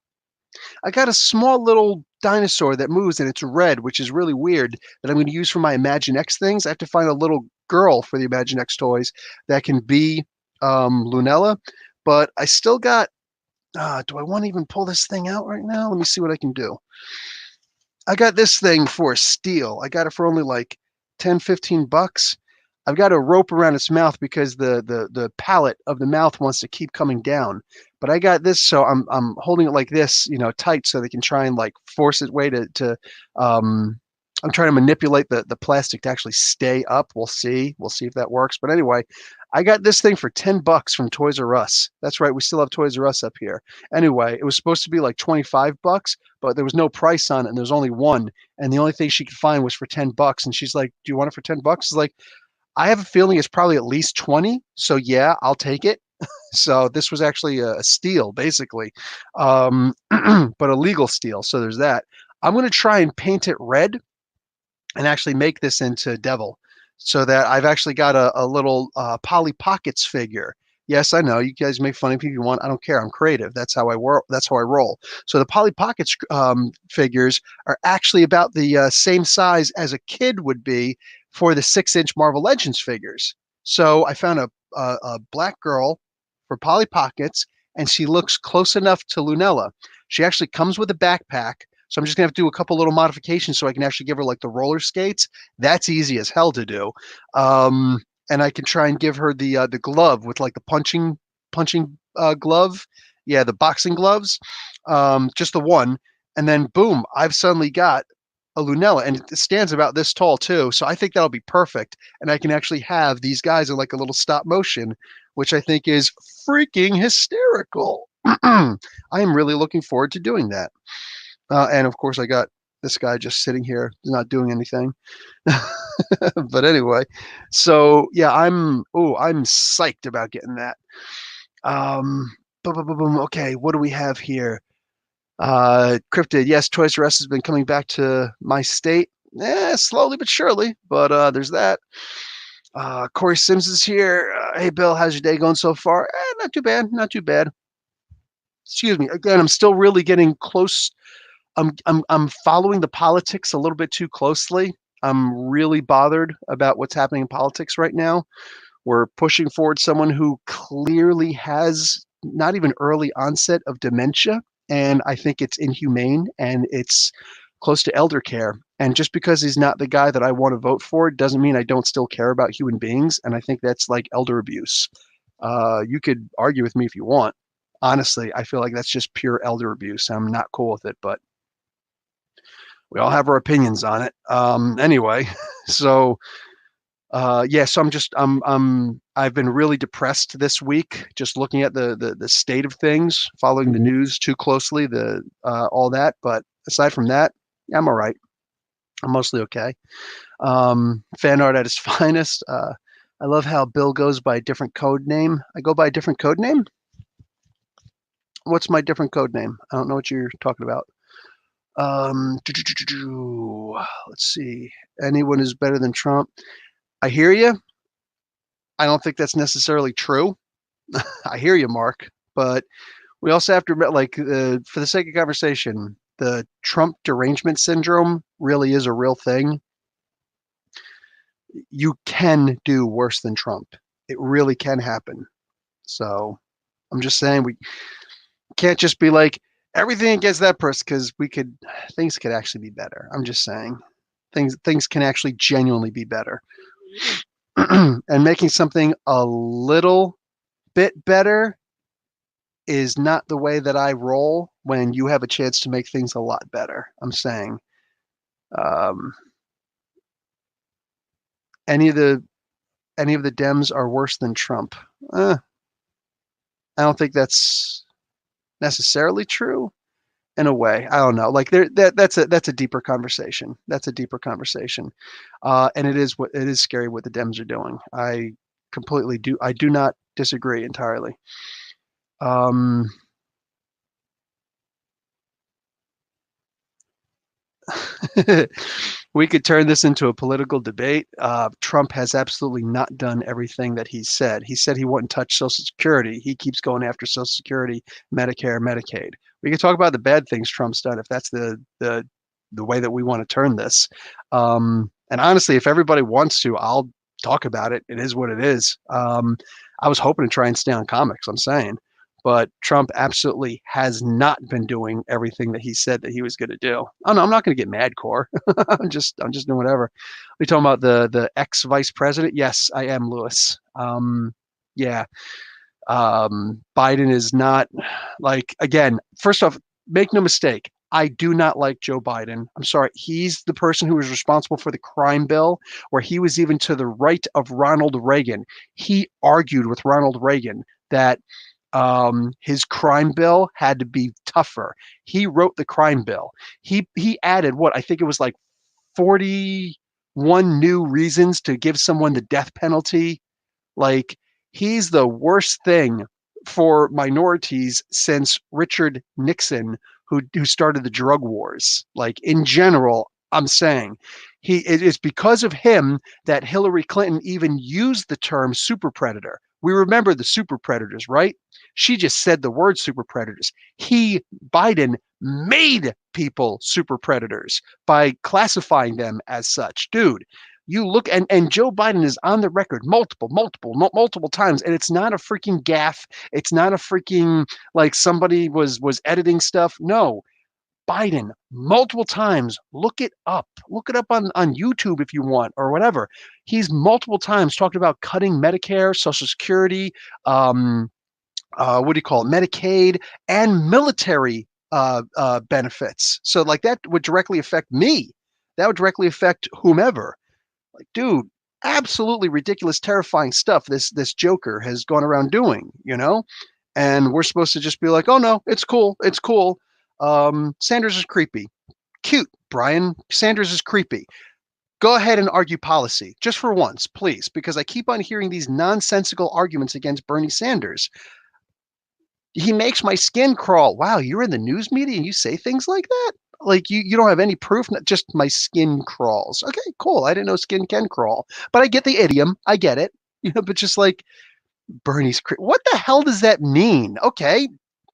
I got a small little dinosaur that moves and it's red, which is really weird, that I'm going to use for my Imagine X things. I have to find a little girl for the Imagine X toys that can be Lunella, but I still got, do I want to even pull this thing out right now? Let me see what I can do. I got this thing for steal. I got it for only like 10, 15 bucks. I've got a rope around its mouth because the palate of the mouth wants to keep coming down. But I got this, so I'm holding it like this, tight, so they can try and like force its way to I'm trying to manipulate the plastic to actually stay up. We'll see if that works. But anyway, I got this thing for 10 bucks from Toys R Us. That's right, we still have Toys R Us up here. Anyway, it was supposed to be like 25 bucks, but there was no price on it, and there's only one. And the only thing she could find was for 10 bucks. And she's like, "Do you want it for 10 bucks?" It's like, I have a feeling it's probably at least 20. So yeah, I'll take it. So this was actually a steal, basically, but a legal steal. So there's that. I'm going to try and paint it red and actually make this into Devil, so that I've actually got a little Polly Pockets figure. Yes, I know you guys make fun of me if you want. I don't care. I'm creative. That's how I work. That's how I roll. So the Polly Pockets figures are actually about the same size as a kid would be for the 6-inch Marvel Legends figures. So I found a black girl for Polly Pockets, and she looks close enough to Lunella. She actually comes with a backpack, so I'm just gonna have to do a couple little modifications so I can actually give her like the roller skates. That's easy as hell to do. Um, and I can try and give her the glove with like the punching glove. Yeah, the boxing gloves. Just the one. And then boom, I've suddenly got a Lunella, and it stands about this tall too. So I think that'll be perfect. And I can actually have these guys in like a little stop motion, which I think is freaking hysterical. I am really looking forward to doing that. And of course, I got this guy just sitting here, not doing anything. But anyway, so yeah, I'm psyched about getting that. Boom, boom, boom, boom. Okay, what do we have here? Cryptid, yes, Toys R Us has been coming back to my state. Slowly but surely, but there's that. Corey Sims is here. Hey, Bill, how's your day going so far? Not too bad, not too bad. Excuse me. Again, I'm still really getting close. I'm following the politics a little bit too closely. I'm really bothered about what's happening in politics right now. We're pushing forward someone who clearly has not even early onset of dementia, and I think it's inhumane and it's close to elder care. And just because he's not the guy that I want to vote for doesn't mean I don't still care about human beings. And I think that's like elder abuse. You could argue with me if you want. Honestly, I feel like that's just pure elder abuse. I'm not cool with it, but we all have our opinions on it. Anyway, so yeah, so I've been really depressed this week, just looking at the state of things, following the news too closely, the all that. But aside from that, yeah, I'm all right. I'm mostly okay. Fan art at its finest. I love how Bill goes by a different code name. I go by a different code name. What's my different code name? I don't know what you're talking about. Let's see. Anyone is better than Trump. I hear you. I don't think that's necessarily true. I hear you, Mark. But we also have to admit, like, for the sake of conversation, the Trump derangement syndrome really is a real thing. You can do worse than Trump. It really can happen. So I'm just saying we can't just be like everything against that person, because things could actually be better. I'm just saying things can actually genuinely be better. And making something a little bit better is not the way that I roll when you have a chance to make things a lot better. I'm saying um, any of the Dems are worse than Trump. I don't think that's necessarily true. In a way, I don't know. Like that's a deeper conversation. That's a deeper conversation, and it is scary what the Dems are doing. I do not disagree entirely. Um, we could turn this into a political debate. Trump has absolutely not done everything that he said. He said he wouldn't touch Social Security. He keeps going after Social Security, Medicare, Medicaid. We could talk about the bad things Trump's done if that's the way that we want to turn this. And honestly, if everybody wants to, I'll talk about it. It is what it is. I was hoping to try and stay on comics. I'm saying. But Trump absolutely has not been doing everything that he said that he was going to do. Oh no, I'm not going to get mad, Core. I'm just doing whatever. We talking about the ex vice president? Yes, I am, Lewis. Yeah. Biden is not, like, again. First off, make no mistake. I do not like Joe Biden. I'm sorry. He's the person who was responsible for the crime bill, where he was even to the right of Ronald Reagan. He argued with Ronald Reagan that his crime bill had to be tougher. He wrote the crime bill. He added what I think it was like 40 new reasons to give someone the death penalty. Like, he's the worst thing for minorities since Richard Nixon, who started the drug wars. Like, in general, I'm saying it is because of him that Hillary Clinton even used the term super predator. We remember the super predators, right? She just said the word super predators. Biden, made people super predators by classifying them as such. Dude, you look, and Joe Biden is on the record multiple times, and it's not a freaking gaffe. It's not a freaking like somebody was editing stuff. No, Biden multiple times. Look it up. Look it up on YouTube if you want or whatever. He's multiple times talked about cutting Medicare, Social Security, what do you call it, Medicaid, and military benefits. So like that would directly affect me. That would directly affect whomever. Like, dude, absolutely ridiculous, terrifying stuff this Joker has gone around doing, you know? And we're supposed to just be like, oh no, it's cool, it's cool. Sanders is creepy. Cute, Brian. Sanders is creepy. Go ahead and argue policy, just for once, please, because I keep on hearing these nonsensical arguments against Bernie Sanders. He makes my skin crawl. Wow, you're in the news media and you say things like that? Like you don't have any proof, not just my skin crawls. Okay, cool. I didn't know skin can crawl, but I get the idiom. I get it. But just like Bernie's what the hell does that mean? Okay,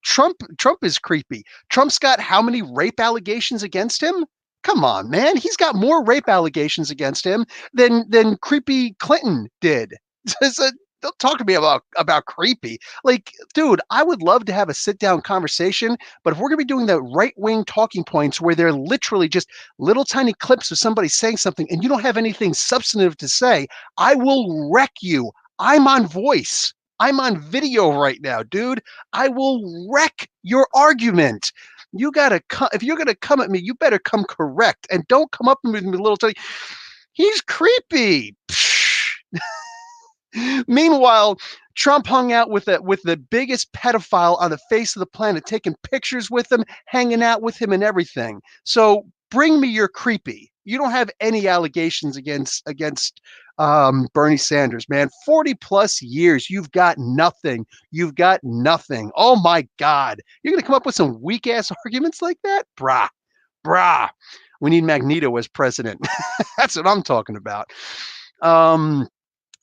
Trump is creepy. Trump's got how many rape allegations against him? Come on, man. He's got more rape allegations against him than creepy Clinton did. So don't talk to me about creepy. Like, dude, I would love to have a sit down conversation, but if we're gonna be doing the right wing talking points where they're literally just little tiny clips of somebody saying something and you don't have anything substantive to say, I will wreck you. I'm on voice. I'm on video right now, dude. I will wreck your argument. You gotta come if you're gonna come at me. You better come correct and don't come up with me little tiny. He's creepy. Meanwhile, Trump hung out with the biggest pedophile on the face of the planet, taking pictures with him, hanging out with him, and everything. So bring me your creepy. You don't have any allegations against Bernie Sanders, man. 40 plus years, you've got nothing. You've got nothing. Oh my God, you're gonna come up with some weak ass arguments like that, brah. We need Magneto as president. That's what I'm talking about.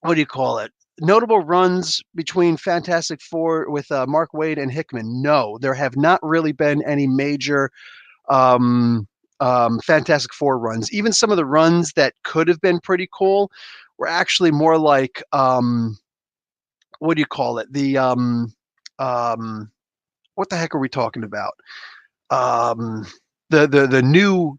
What do you call it? Notable runs between Fantastic Four with Mark Waid and Hickman. No, there have not really been any major Fantastic Four runs. Even some of the runs that could have been pretty cool were actually more like what do you call it? What the heck are we talking about? The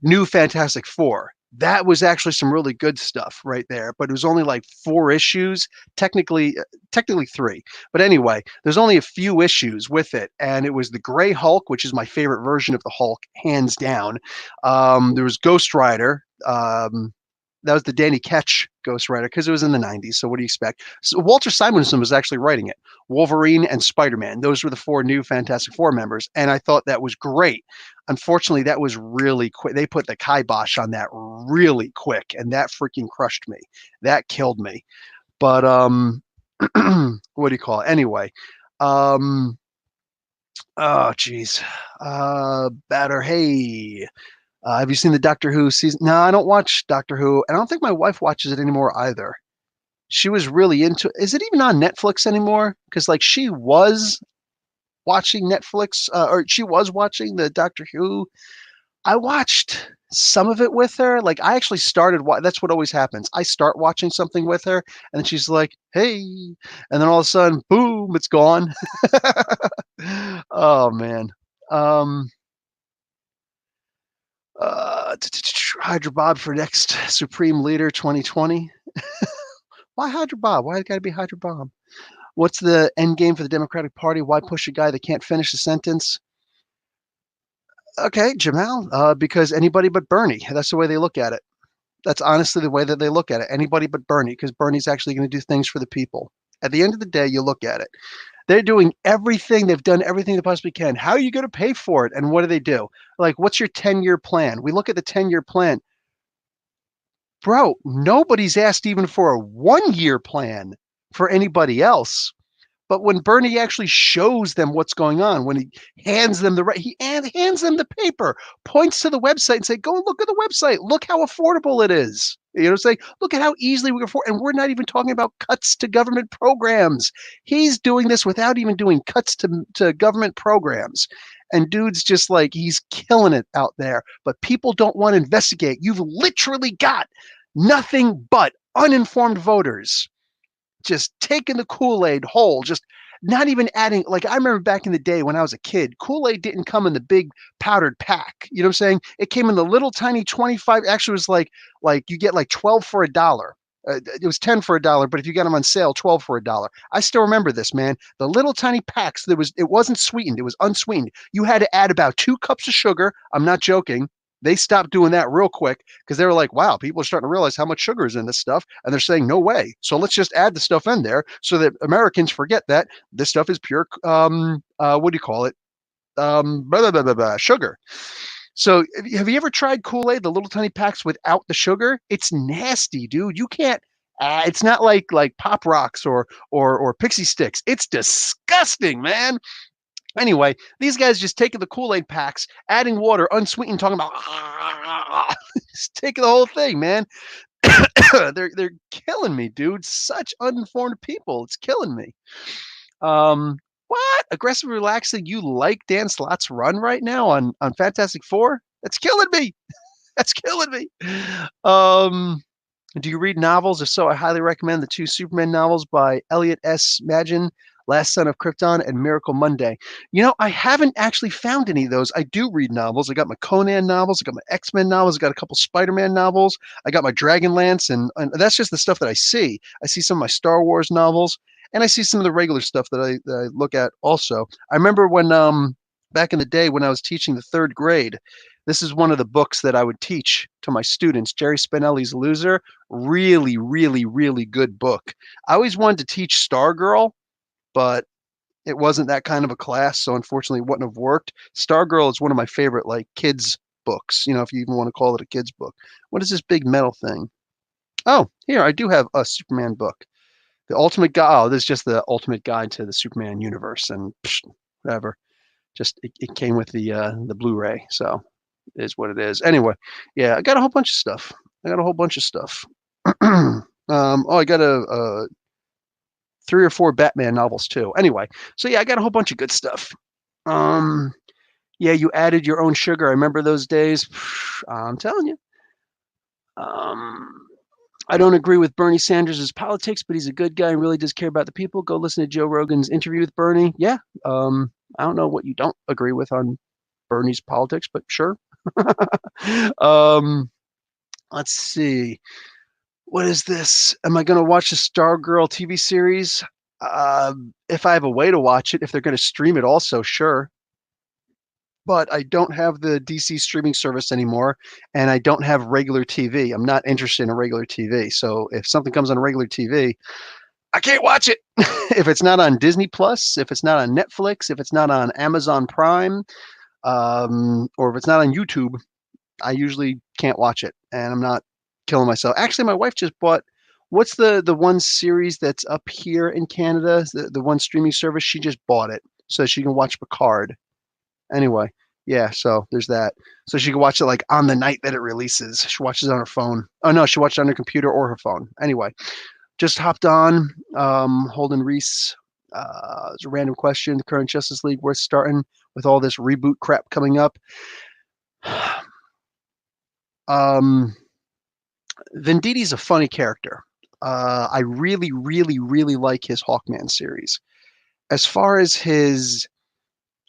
new Fantastic Four. That was actually some really good stuff right there, but it was only like 4 issues, technically 3. But anyway, there's only a few issues with it, and it was the Gray Hulk, which is my favorite version of the Hulk, hands down. There was Ghost Rider. That was the Danny Ketch Ghost Rider because it was in the 90s. So what do you expect? So Walter Simonson was actually writing it. Wolverine and Spider-Man. Those were the 4 new Fantastic Four members. And I thought that was great. Unfortunately, that was really quick. They put the kibosh on that really quick. And that freaking crushed me. That killed me. But what do you call it? Anyway. Oh, geez. Batter. Hey. Have you seen the Doctor Who season? No, I don't watch Doctor Who. And I don't think my wife watches it anymore either. She was really into. Is it even on Netflix anymore? Because like she was watching Netflix, or she was watching the Doctor Who. I watched some of it with her. Like I actually started. That's what always happens. I start watching something with her, and then she's like, "Hey," and then all of a sudden, boom, it's gone. Oh man. Hydra Bob for next Supreme Leader 2020. Why Hydra Bob? Why it got to be Hydra Bob? What's the end game for the Democratic Party? Why push a guy that can't finish the sentence? Okay, Jamal, because anybody but Bernie. That's the way they look at it. That's honestly the way that they look at it. Anybody but Bernie, because Bernie's actually going to do things for the people. At the end of the day, you look at it. They're doing everything. They've done everything they possibly can. How are you going to pay for it? And what do they do? Like, what's your 10-year plan? We look at the 10-year plan. Bro, nobody's asked even for a 1-year plan for anybody else. But when Bernie actually shows them what's going on, when he hands them hands them the paper, points to the website and say, "Go and look at the website. Look how affordable it is." You know, say, "Look at how easily we can afford." And we're not even talking about cuts to government programs. He's doing this without even doing cuts to government programs. And dude's just like, he's killing it out there. But people don't want to investigate. You've literally got nothing but uninformed voters just taking the Kool-Aid whole, just not even adding. Like, I remember back in the day when I was a kid, Kool-Aid didn't come in the big powdered pack. You know what I'm saying? It came in the little tiny 25. Actually, it was like you get like 12 for $1. It was 10 for $1, but if you got them on sale, 12 for $1. I still remember this, man. The little tiny packs. It wasn't sweetened. It was unsweetened. You had to add about 2 cups of sugar. I'm not joking. They stopped doing that real quick because they were like, wow, people are starting to realize how much sugar is in this stuff. And they're saying, no way. So let's just add the stuff in there so that Americans forget that this stuff is pure, what do you call it? Blah, blah, blah, blah, sugar. So have you ever tried Kool-Aid, the little tiny packs without the sugar? It's nasty, dude. You can't. It's not like Pop Rocks or Pixie Sticks. It's disgusting, man. Anyway, these guys just taking the Kool-Aid packs, adding water, unsweetened, talking about just taking the whole thing, man. they're killing me, dude. Such uninformed people. It's killing me. What? Aggressive relaxing? You like Dan Slott's run right now on Fantastic Four? That's killing me. That's killing me. Do you read novels? If so, I highly recommend the 2 Superman novels by Elliot S. Magen, Last Son of Krypton and Miracle Monday. You know, I haven't actually found any of those. I do read novels. I got my Conan novels. I got my X-Men novels. I got a couple Spider-Man novels. I got my Dragonlance, and that's just the stuff that I see. I see some of my Star Wars novels, and I see some of the regular stuff that I look at also. I remember when back in the day when I was teaching the 3rd grade, this is one of the books that I would teach to my students. Jerry Spinelli's Loser. Really, really, really good book. I always wanted to teach Stargirl, but it wasn't that kind of a class, so unfortunately it wouldn't have worked. Stargirl is one of my favorite like kids books, if you even want to call it a kids book. What is this big metal thing? Oh, here, I do have a Superman book. The Ultimate Guide. Oh, this is just the Ultimate Guide to the Superman universe, and whatever. Just it came with the Blu-ray, so it is what it is. Anyway, yeah, I got a whole bunch of stuff. I got a 3 or 4 Batman novels too. Anyway, so yeah, I got a whole bunch of good stuff. Yeah, you added your own sugar. I remember those days. I'm telling you. I don't agree with Bernie Sanders' politics, but he's a good guy and really does care about the people. Go listen to Joe Rogan's interview with Bernie. Yeah. I don't know what you don't agree with on Bernie's politics, but sure. Let's see. What is this? Am I going to watch the Stargirl TV series? If I have a way to watch it, if they're going to stream it also, sure. But I don't have the DC streaming service anymore, and I don't have regular TV. I'm not interested in a regular TV. So if something comes on regular TV, I can't watch it. If it's not on Disney Plus, if it's not on Netflix, if it's not on Amazon Prime, or if it's not on YouTube, I usually can't watch it, and I'm not killing myself. Actually, my wife just bought. What's the one series that's up here in Canada? The one streaming service. She just bought it so she can watch Picard. Anyway, yeah. So there's that. So she can watch it like on the night that it releases. She watches it on her phone. Oh no, she watched it on her computer or her phone. Anyway, just hopped on. Holden Reese. It's a random question. The current Justice League worth starting with all this reboot crap coming up. Venditti's a funny character. I really, really, really like his Hawkman series. As far as his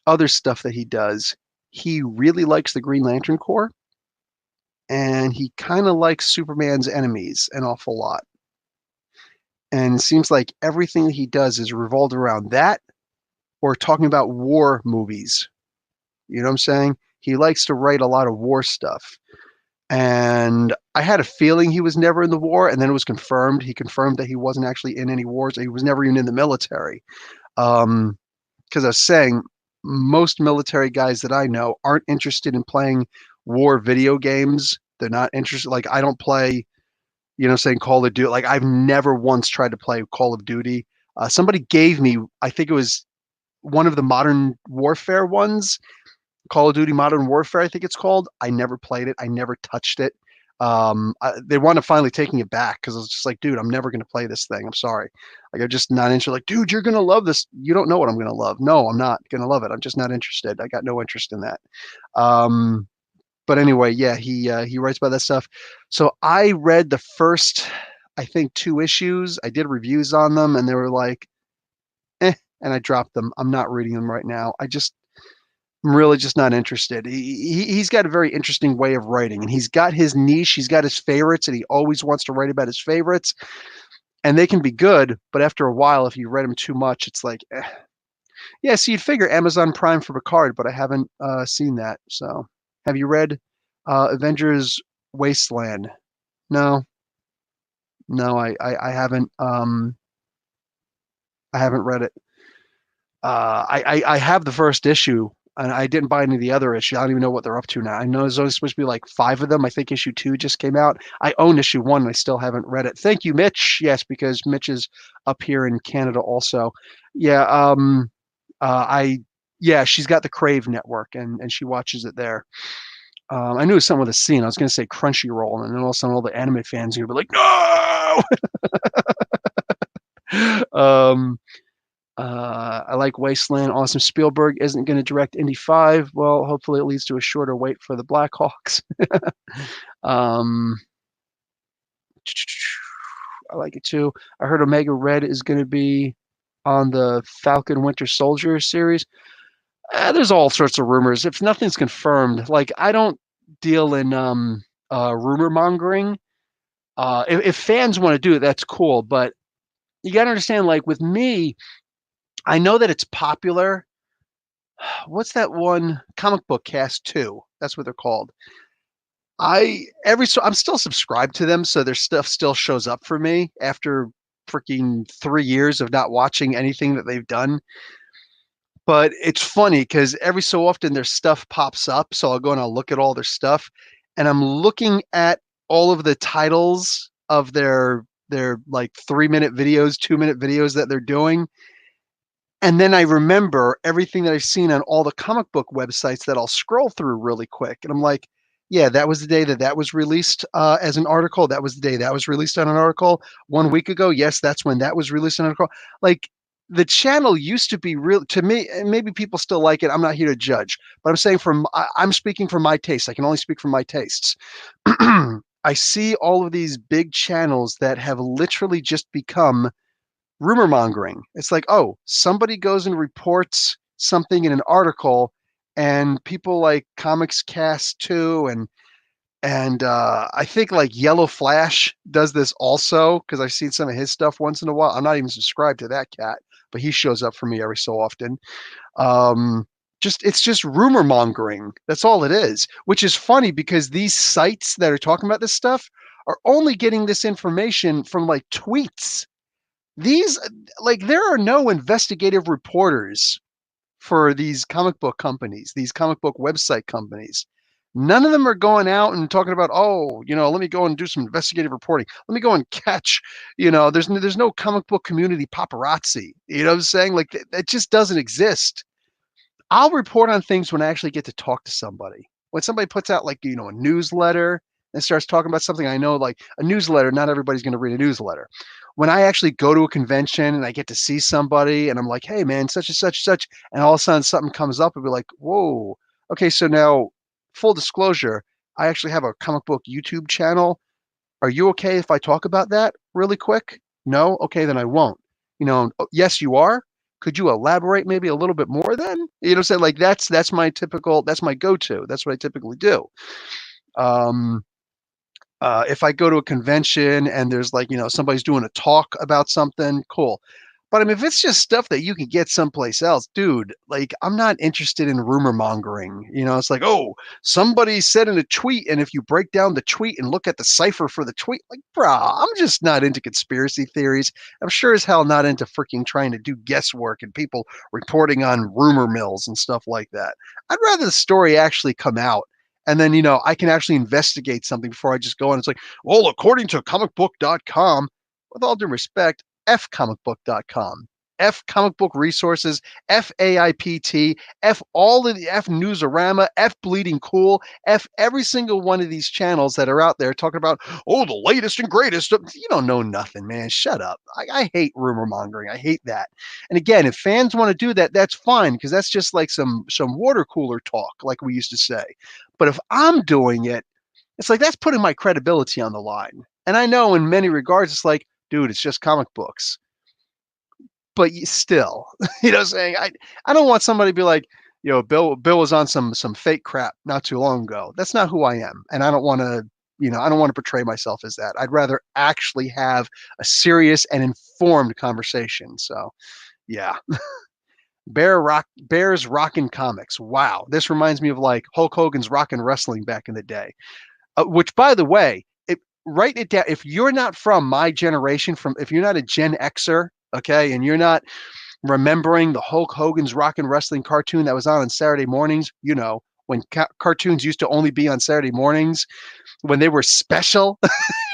other stuff that he does, he really likes the Green Lantern Corps, and he kind of likes Superman's enemies an awful lot. And it seems like everything that he does is revolved around that or talking about war movies. You know what I'm saying? He likes to write a lot of war stuff. And I had a feeling he was never in the war, and then it was confirmed. He confirmed that he wasn't actually in any wars. He was never even in the military. Because I was saying, most military guys that I know aren't interested in playing war video games. They're not interested. Like, I don't play saying Call of Duty. Like I've never once tried to play Call of Duty. Somebody gave me, I think it was one of the Modern Warfare ones, Call of Duty Modern Warfare, I think it's called. I never played it. I never touched it. They want to finally taking it back because I was just like, dude, I'm never gonna play this thing. I'm sorry. Like I'm just not interested. Like, dude, you're gonna love this. You don't know what I'm gonna love. No, I'm not gonna love it. I'm just not interested. I got no interest in that. Um, but anyway, yeah, he writes about that stuff. So I read the first, I think, two issues. I did reviews on them, and they were like, and I dropped them. I'm not reading them right now. I'm really just not interested. He's got a very interesting way of writing, and he's got his niche. He's got his favorites, and he always wants to write about his favorites, and they can be good. But after a while, if you read them too much, it's like, yeah. So you'd figure Amazon Prime for Picard, but I haven't seen that. So, have you read Avengers Wasteland? No, no, I haven't. I haven't read it. I have the first issue, and I didn't buy any of the other issues. I don't even know what they're up to now. I know there's only supposed to be like five of them. I think issue two just came out. I own issue one, and I still haven't read it. Thank you, Mitch. Yes, because Mitch is up here in Canada also. Yeah. I yeah, she's got the Crave network, and she watches it there. I knew it was something with a scene. I was going to say Crunchyroll, and then all of a sudden, all the anime fans are going to be like, no. um, I like Wasteland. Awesome. Spielberg isn't going to direct Indy 5. Well, hopefully it leads to a shorter wait for the Blackhawks. um, I like it too. I heard Omega Red is going to be on the Falcon Winter Soldier series. There's all sorts of rumors. If nothing's confirmed, like I don't deal in rumor mongering. If fans want to do it, that's cool. But you got to understand, like with me, I know that it's popular. What's that one? Comic Book Cast 2. That's what they're called. I'm still subscribed to them, so their stuff still shows up for me after freaking 3 years of not watching anything that they've done. But it's funny because every so often their stuff pops up, so I'll go and I'll look at all their stuff, and I'm looking at all of the titles of their like 3 minute videos, 2 minute videos that they're doing. And then I remember everything that I've seen on all the comic book websites that I'll scroll through really quick. And I'm like, yeah, that was the day that that was released as an article. That was the day that was released on an article 1 week ago. Yes, that's when that was released on an article. Like the channel used to be real to me, and maybe people still like it. I'm not here to judge, but I'm saying I'm speaking from my taste. I can only speak from my tastes. I see all of these big channels that have literally just become rumor mongering. It's like, oh, somebody goes and reports something in an article, and people like Comics Cast 2 and I think like Yellow Flash does this also because I've seen some of his stuff once in a while. I'm not even subscribed to that cat, but he shows up for me every so often. It's just rumor mongering. That's all it is, which is funny because these sites that are talking about this stuff are only getting this information from like tweets. These like there are no investigative reporters for these comic book companies, these comic book website companies. None of them are going out and talking about, oh, let me go and do some investigative reporting. Let me go and catch, there's no comic book community paparazzi. You know what I'm saying? Like it just doesn't exist. I'll report on things when I actually get to talk to somebody. When somebody puts out like, a newsletter and starts talking about something, I know like a newsletter, not everybody's going to read a newsletter. When I actually go to a convention and I get to see somebody and I'm like, hey man, such and such, such, and all of a sudden something comes up and be like, whoa, okay, so now full disclosure, I actually have a comic book YouTube channel. Are you okay if I talk about that really quick? No? Okay, then I won't. Yes, you are. Could you elaborate maybe a little bit more then? Say like that's my go-to. That's what I typically do. If I go to a convention and there's like, somebody's doing a talk about something, cool. But I mean, if it's just stuff that you can get someplace else, dude, like I'm not interested in rumor mongering. It's like, oh, somebody said in a tweet, and if you break down the tweet and look at the cipher for the tweet, like, brah, I'm just not into conspiracy theories. I'm sure as hell not into freaking trying to do guesswork and people reporting on rumor mills and stuff like that. I'd rather the story actually come out And then, I can actually investigate something before I just go on. It's like, well, according to comicbook.com, with all due respect, fcomicbook.com. F comic book resources, F AIPT, F all of the F Newsarama, F Bleeding Cool, F every single one of these channels that are out there talking about, oh, the latest and greatest. You don't know nothing, man. Shut up. I hate rumor mongering. I hate that. And again, if fans want to do that, that's fine, because that's just like some water cooler talk, like we used to say. But if I'm doing it, it's like that's putting my credibility on the line. And I know in many regards, it's like, dude, it's just comic books. But still, saying I don't want somebody to be like, Bill was on some fake crap not too long ago. That's not who I am, and I don't want to. I don't want to portray myself as that. I'd rather actually have a serious and informed conversation. So, yeah. Bears rockin' comics. Wow, this reminds me of like Hulk Hogan's rockin' wrestling back in the day. Which, by the way, write it down. If you're not from my generation, if you're not a Gen Xer, okay, and you're not remembering the Hulk Hogan's rockin' wrestling cartoon that was on Saturday mornings, when cartoons used to only be on Saturday mornings, when they were special.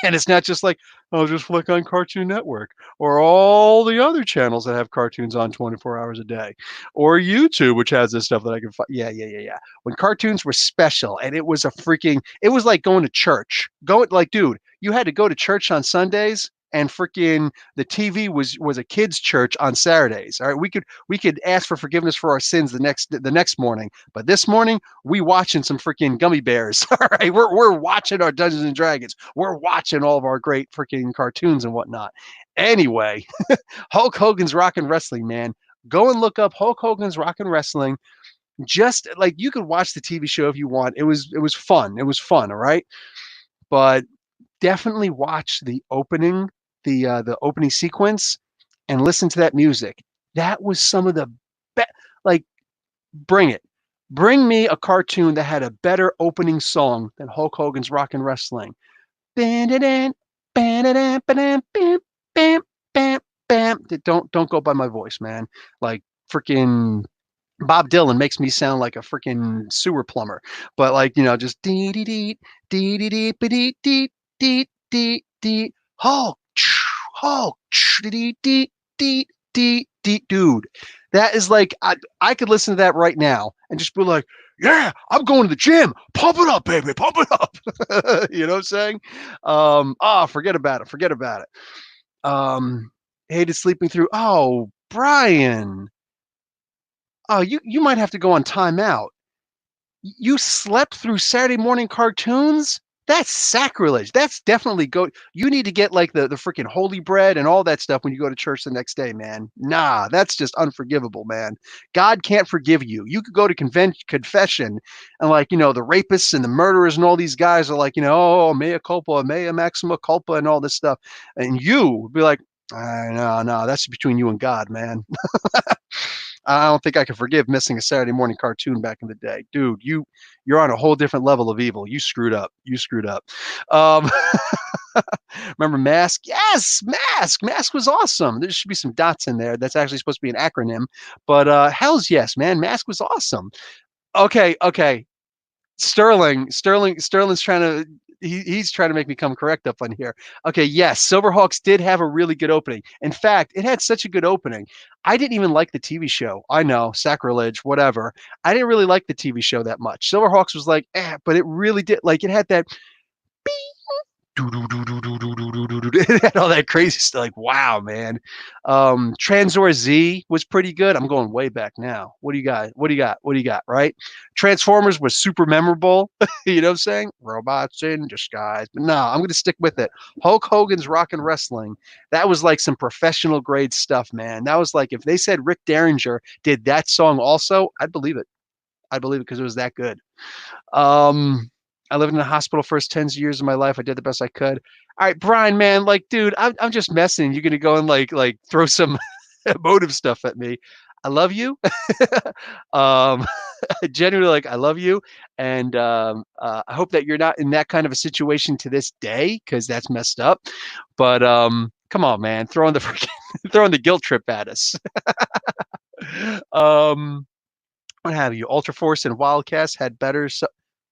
And it's not just like, I'll just flick on Cartoon Network or all the other channels that have cartoons on 24 hours a day, or YouTube, which has this stuff that I can find. Yeah. When cartoons were special, and it was it was like going to church. Dude, you had to go to church on Sundays, and freaking the TV was a kids' church on Saturdays. All right, we could ask for forgiveness for our sins the next morning, but this morning we watching some freaking gummy bears. All right, we're watching our Dungeons and Dragons. We're watching all of our great freaking cartoons and whatnot. Anyway, Hulk Hogan's Rockin' Wrestling, man. Go and look up Hulk Hogan's Rockin' Wrestling. Just like, you could watch the TV show if you want. It was fun. It was fun. All right, but definitely watch the opening sequence, and listen to that music. That was some of the best. Like, bring it. Bring me a cartoon that had a better opening song than Hulk Hogan's Rockin' Wrestling. Don't go by my voice, man. Like, freaking Bob Dylan makes me sound like a freaking sewer plumber. But like, just dee dee dee dee dee dee dee dee dee dee dee Hulk Hulk dee dee dee dee dee dude. That is like, I could listen to that right now and just be like, yeah, I'm going to the gym. Pump it up, baby. Pump it up. You know what I'm saying? Forget about it. Forget about it. Hated sleeping through. Oh, Brian. Oh, you might have to go on timeout. You slept through Saturday morning cartoons? That's sacrilege. That's definitely you need to get like the freaking holy bread and all that stuff when you go to church the next day, man. Nah, that's just unforgivable, man. God can't forgive you. You could go to confession, and like, the rapists and the murderers and all these guys are like, oh, mea culpa, mea maxima culpa, and all this stuff. And you would be like, no, that's between you and God, man. I don't think I can forgive missing a Saturday morning cartoon back in the day. Dude, you're on a whole different level of evil. You screwed up. You screwed up. Um, remember Mask? Yes, Mask. Mask was awesome. There should be some dots in there. That's actually supposed to be an acronym. But hell's yes, man. Mask was awesome. Okay. Sterling's trying to he's trying to make me come correct up on here. Okay, yes, Silverhawks did have a really good opening. In fact, it had such a good opening. I didn't even like the TV show. I know, sacrilege, whatever. I didn't really like the TV show that much. Silverhawks was like, but it really did, like, it had that it had all that crazy stuff. Like, wow, man. Transor Z was pretty good. I'm going way back now. What do you got? What do you got? What do you got? Right? Transformers was super memorable. You know what I'm saying? Robots in disguise. But no, I'm going to stick with it. Hulk Hogan's Rockin' Wrestling. That was like some professional grade stuff, man. That was like, if they said Rick Derringer did that song also, I'd believe it. I'd believe it because it was that good. Um, I lived in the hospital first 10 years of my life. I did the best I could. All right, Brian, man, like, dude, I'm just messing. You're gonna go and like throw some emotive stuff at me. I love you. um, Genuinely, like, I love you, and I hope that you're not in that kind of a situation to this day, because that's messed up. But come on, man, throwing the throwing the guilt trip at us. um, what have you? Ultra Force and Wildcats had better.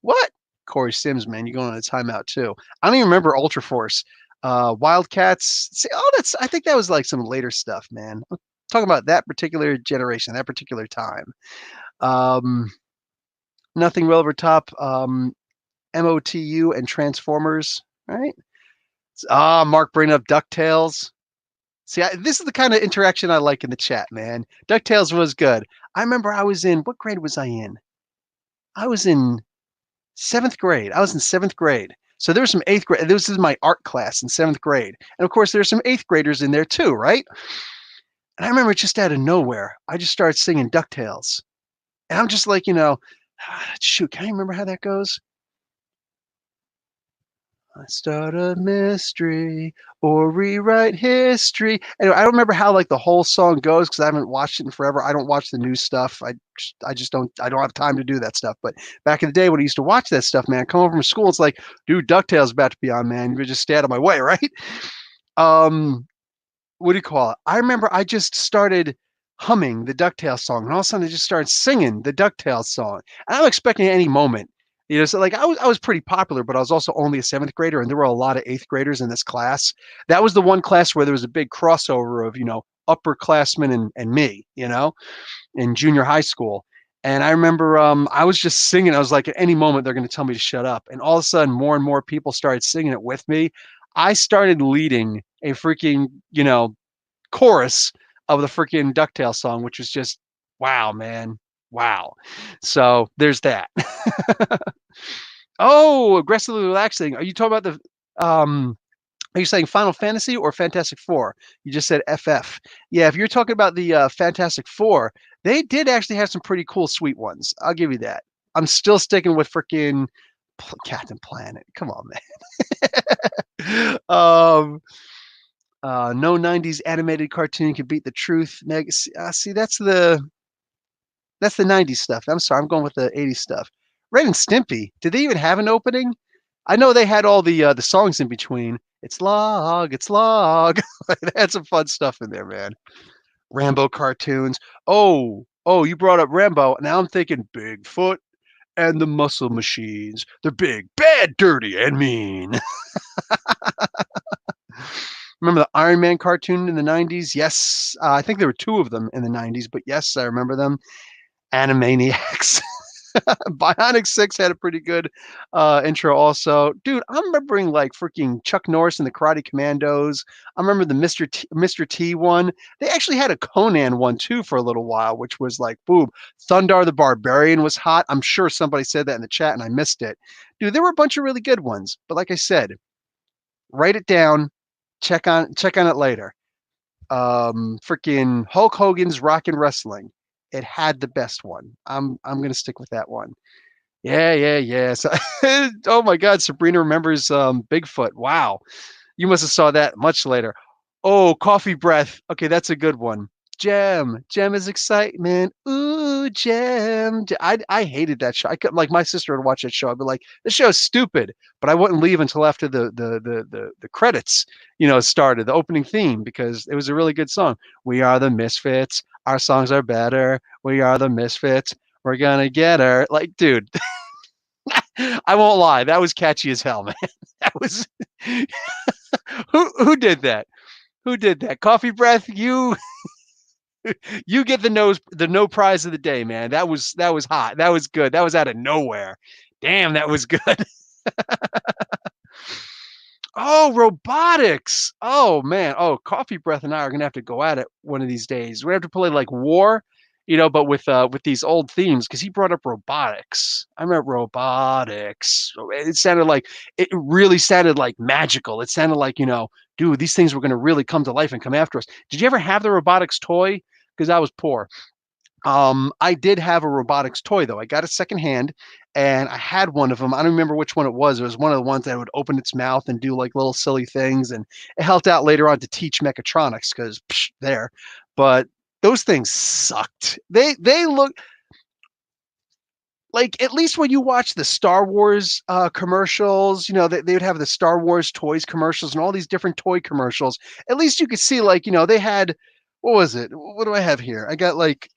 What? Corey Sims, man. You're going on a timeout too. I don't even remember Ultra Force. Wildcats. See, oh, I think that was like some later stuff, man. I'm talking about that particular generation, that particular time. Um, Nothing Will Over Top. MOTU and Transformers, right? Mark bringing up DuckTales. See, this is the kind of interaction I like in the chat, man. DuckTales was good. I remember I was in, what grade was I in? I was in seventh grade. I was in seventh grade. So there was some eighth grade. This is my art class in seventh grade. And of course, there's some eighth graders in there too, right? And I remember just out of nowhere, I just started singing DuckTales. And I'm just like, shoot, can I remember how that goes? I start a mystery or rewrite history. Anyway, I don't remember how like the whole song goes because I haven't watched it in forever. I don't watch the new stuff. I just don't. I don't have time to do that stuff. But back in the day when I used to watch that stuff, man, come home from school, it's like, dude, DuckTales about to be on, man. You would just stay out of my way, right? What do you call it? I remember I just started humming the DuckTales song, and all of a sudden I just started singing the DuckTales song. And I'm expecting at any moment. So like I was pretty popular, but I was also only a seventh grader, and there were a lot of eighth graders in this class. That was the one class where there was a big crossover of, upperclassmen and me, in junior high school. And I remember I was just singing. I was like, at any moment they're going to tell me to shut up. And all of a sudden, more and more people started singing it with me. I started leading a freaking, chorus of the freaking DuckTales song, which was just wow, man. Wow. So there's that. Oh, aggressively relaxing. Are you talking about are you saying Final Fantasy or Fantastic Four? You just said FF. Yeah, if you're talking about the Fantastic Four, they did actually have some pretty cool, sweet ones. I'll give you that. I'm still sticking with freaking Captain Planet. Come on, man. No 90s animated cartoon can beat the truth. See, that's the 90s stuff. I'm sorry, I'm going with the 80s stuff. Ren and Stimpy. Did they even have an opening? I know they had all the songs in between. It's log, it's log. They had some fun stuff in there, man. Rambo cartoons. Oh, you brought up Rambo. Now I'm thinking Bigfoot and the Muscle Machines. They're big, bad, dirty, and mean. Remember the Iron Man cartoon in the 90s? Yes. I think there were two of them in the 90s, but yes, I remember them. Animaniacs. Bionic 6 had a pretty good intro also. Dude, I'm remembering like freaking Chuck Norris and the Karate Commandos. I remember the Mr. T one. They actually had a Conan one too for a little while, which was like, boom. Thundar the Barbarian was hot. I'm sure somebody said that in the chat and I missed it. Dude, there were a bunch of really good ones. But like I said, write it down, check on it later. Freaking Hulk Hogan's Rockin' Wrestling. It had the best one. I'm gonna stick with that one. Yeah. So, oh my God, Sabrina remembers Bigfoot. Wow, you must have saw that much later. Oh, Coffee Breath. Okay, that's a good one. Gem is excitement. Ooh, Gem. I hated that show. I could like my sister would watch that show. I'd be like, this show's stupid, but I wouldn't leave until after the credits, started the opening theme because it was a really good song. We are the Misfits. Our songs are better. We are the Misfits. We're gonna get her. Like, dude, I won't lie. That was catchy as hell, man. That was who did that? Who did that? Coffee Breath. You get the no prize of the day, man. That was hot. That was good. That was out of nowhere. Damn, that was good. Oh, robotics. Oh man. Oh, Coffee Breath and I are gonna have to go at it one of these days. We're gonna have to play like War, but with these old themes because he brought up robotics. I remember robotics. It really sounded like magical. It sounded like, dude, these things were gonna really come to life and come after us. Did you ever have the robotics toy? Because I was poor. I did have a robotics toy though. I got it secondhand, and I had one of them. I don't remember which one it was. It was one of the ones that would open its mouth and do like little silly things, and it helped out later on to teach mechatronics because there. But those things sucked. They look like at least when you watch the Star Wars commercials, they would have the Star Wars toys commercials and all these different toy commercials. At least you could see like they had what was it? What do I have here? I got like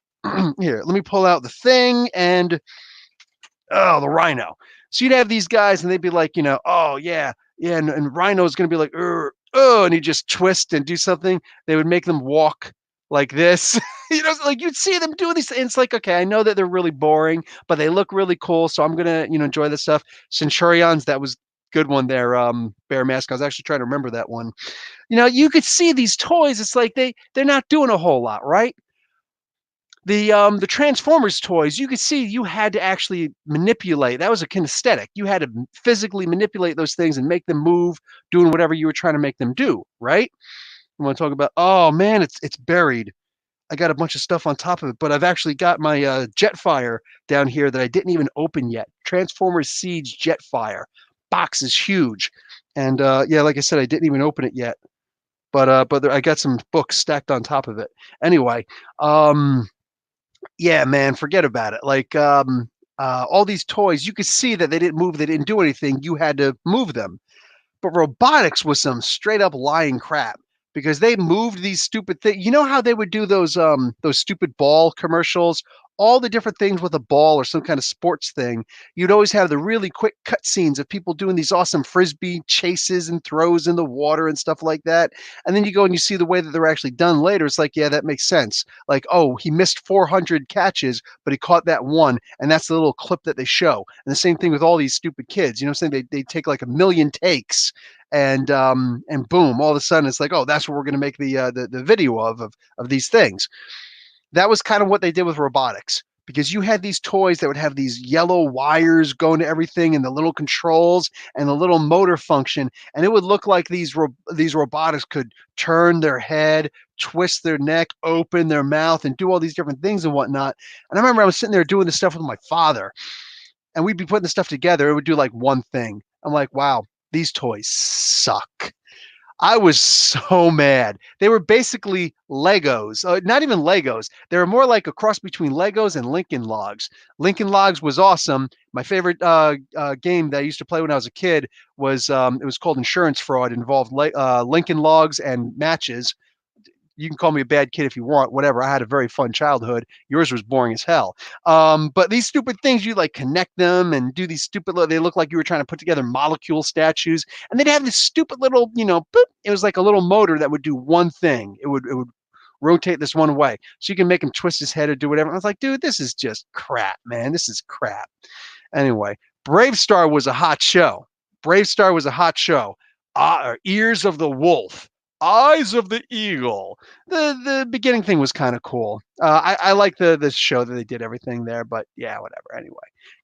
here. Let me pull out the thing and Oh, the Rhino. So you'd have these guys, and they'd be like, oh yeah, yeah, and Rhino's gonna be like, oh, and he'd just twist and do something. They would make them walk like this. Like you'd see them doing these. And it's like, okay, I know that they're really boring, but they look really cool, so I'm gonna, enjoy this stuff. Centurions, that was good one there. Bear Mask. I was actually trying to remember that one. You could see these toys. It's like they're not doing a whole lot, right? The Transformers toys, you could see you had to actually manipulate. That was a kinesthetic. You had to physically manipulate those things and make them move, doing whatever you were trying to make them do, right? You want to talk about, oh man, it's buried. I got a bunch of stuff on top of it, but I've actually got my Jetfire down here that I didn't even open yet. Transformers Siege Jetfire. Box is huge. And yeah, like I said, I didn't even open it yet. But I got some books stacked on top of it. Anyway, yeah, man, forget about it. Like all these toys, you could see that they didn't move, they didn't do anything. You had to move them. But robotics was some straight up lying crap because they moved these stupid things. You know how they would do those stupid ball commercials? All the different things with a ball or some kind of sports thing. You'd always have the really quick cut scenes of people doing these awesome frisbee chases and throws in the water and stuff like that. And then you go and you see the way that they're actually done later. It's like, yeah, that makes sense. Like, oh, he missed 400 catches, but he caught that one, and that's the little clip that they show. And the same thing with all these stupid kids. You know what I'm saying? They take like a million takes and boom, all of a sudden it's like, oh, that's what we're going to make the video of these things. That was kind of what they did with robotics because you had these toys that would have these yellow wires going to everything and the little controls and the little motor function, and it would look like these robotics could turn their head, twist their neck, open their mouth, and do all these different things and whatnot. And I remember I was sitting there doing this stuff with my father, and we'd be putting the stuff together. It would do like one thing. I'm like, wow, these toys suck. I was so mad. They were basically Legos, not even Legos. They were more like a cross between Legos and Lincoln Logs. Lincoln Logs was awesome. My favorite game that I used to play when I was a kid was it was called Insurance Fraud. It involved Lincoln Logs and matches. You can call me a bad kid if you want, whatever. I had a very fun childhood. Yours was boring as hell. But these stupid things, you like connect them and do these stupid, they look like you were trying to put together molecule statues. And they'd have this stupid little, boop. It was like a little motor that would do one thing. It would rotate this one way. So you can make him twist his head or do whatever. I was like, dude, this is just crap, man. This is crap. Anyway, Brave Star was a hot show. Brave Star was a hot show. Ears of the Wolf. Eyes of the Eagle. The beginning thing was kind of cool. I like the show that they did everything there, but yeah, whatever. Anyway,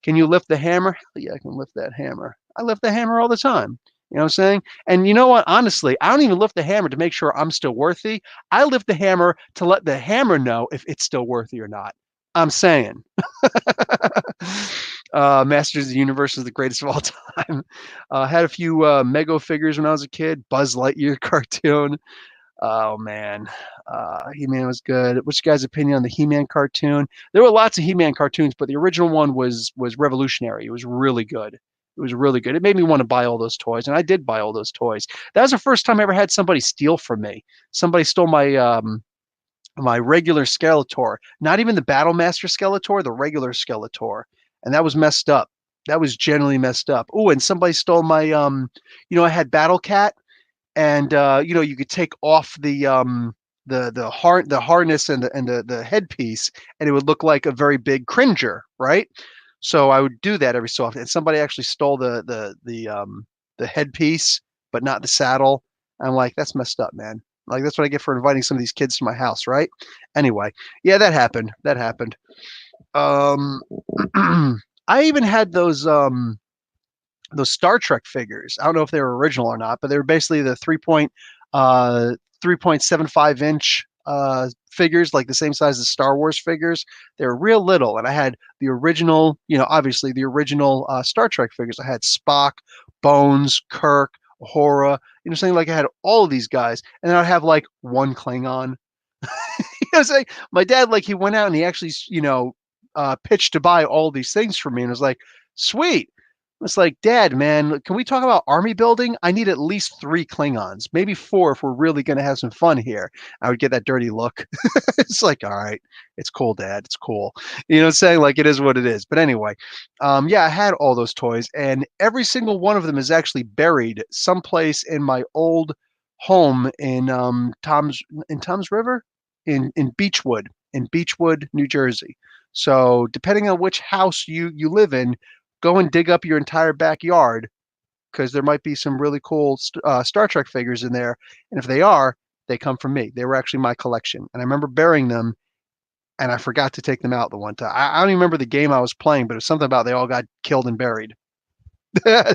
can you lift the hammer? Hell yeah, I can lift that hammer. I lift the hammer all the time. You know what I'm saying? And you know what? Honestly, I don't even lift the hammer to make sure I'm still worthy. I lift the hammer to let the hammer know if it's still worthy or not. I'm saying. Masters of the Universe is the greatest of all time. Had a few Mego figures when I was a kid. Buzz Lightyear cartoon. Oh man, He-Man was good. What's your guys' opinion on the He-Man cartoon? There were lots of He-Man cartoons, but the original one was revolutionary. It was really good. It was really good. It made me want to buy all those toys, and I did buy all those toys. That was the first time I ever had somebody steal from me. Somebody stole my regular Skeletor, not even the Battle Master Skeletor, the regular Skeletor, and that was messed up. That was generally messed up. Oh, and somebody stole my I had Battle Cat, and you could take off the harness and the headpiece, and it would look like a very big Cringer, right? So I would do that every so often, and somebody actually stole the headpiece, but not the saddle. I'm like, that's messed up, man. Like that's what I get for inviting some of these kids to my house, right? Anyway, yeah, that happened. That happened. Um, I even had those Star Trek figures. I don't know if they were original or not, but they were basically the 3.75 inch figures, like the same size as Star Wars figures. They were real little, and I had the original, obviously the original Star Trek figures. I had Spock, Bones, Kirk, Uhura, saying like I had all of these guys, and then I'd have like one Klingon. Saying my dad, like he went out and he actually, pitched to buy all these things for me, and was like, sweet. It's like, Dad, man, can we talk about army building? I need at least 3 Klingons, maybe 4 if we're really going to have some fun here. I would get that dirty look. It's like, all right, it's cool, Dad. It's cool. You know what I'm saying? Like, it is what it is. But anyway, yeah, I had all those toys, and every single one of them is actually buried someplace in my old home in Tom's River, in Beechwood, New Jersey. So depending on which house you live in, go and dig up your entire backyard because there might be some really cool Star Trek figures in there. And if they are, they come from me. They were actually my collection. And I remember burying them and I forgot to take them out the one time. I don't even remember the game I was playing, but it was something about they all got killed and buried.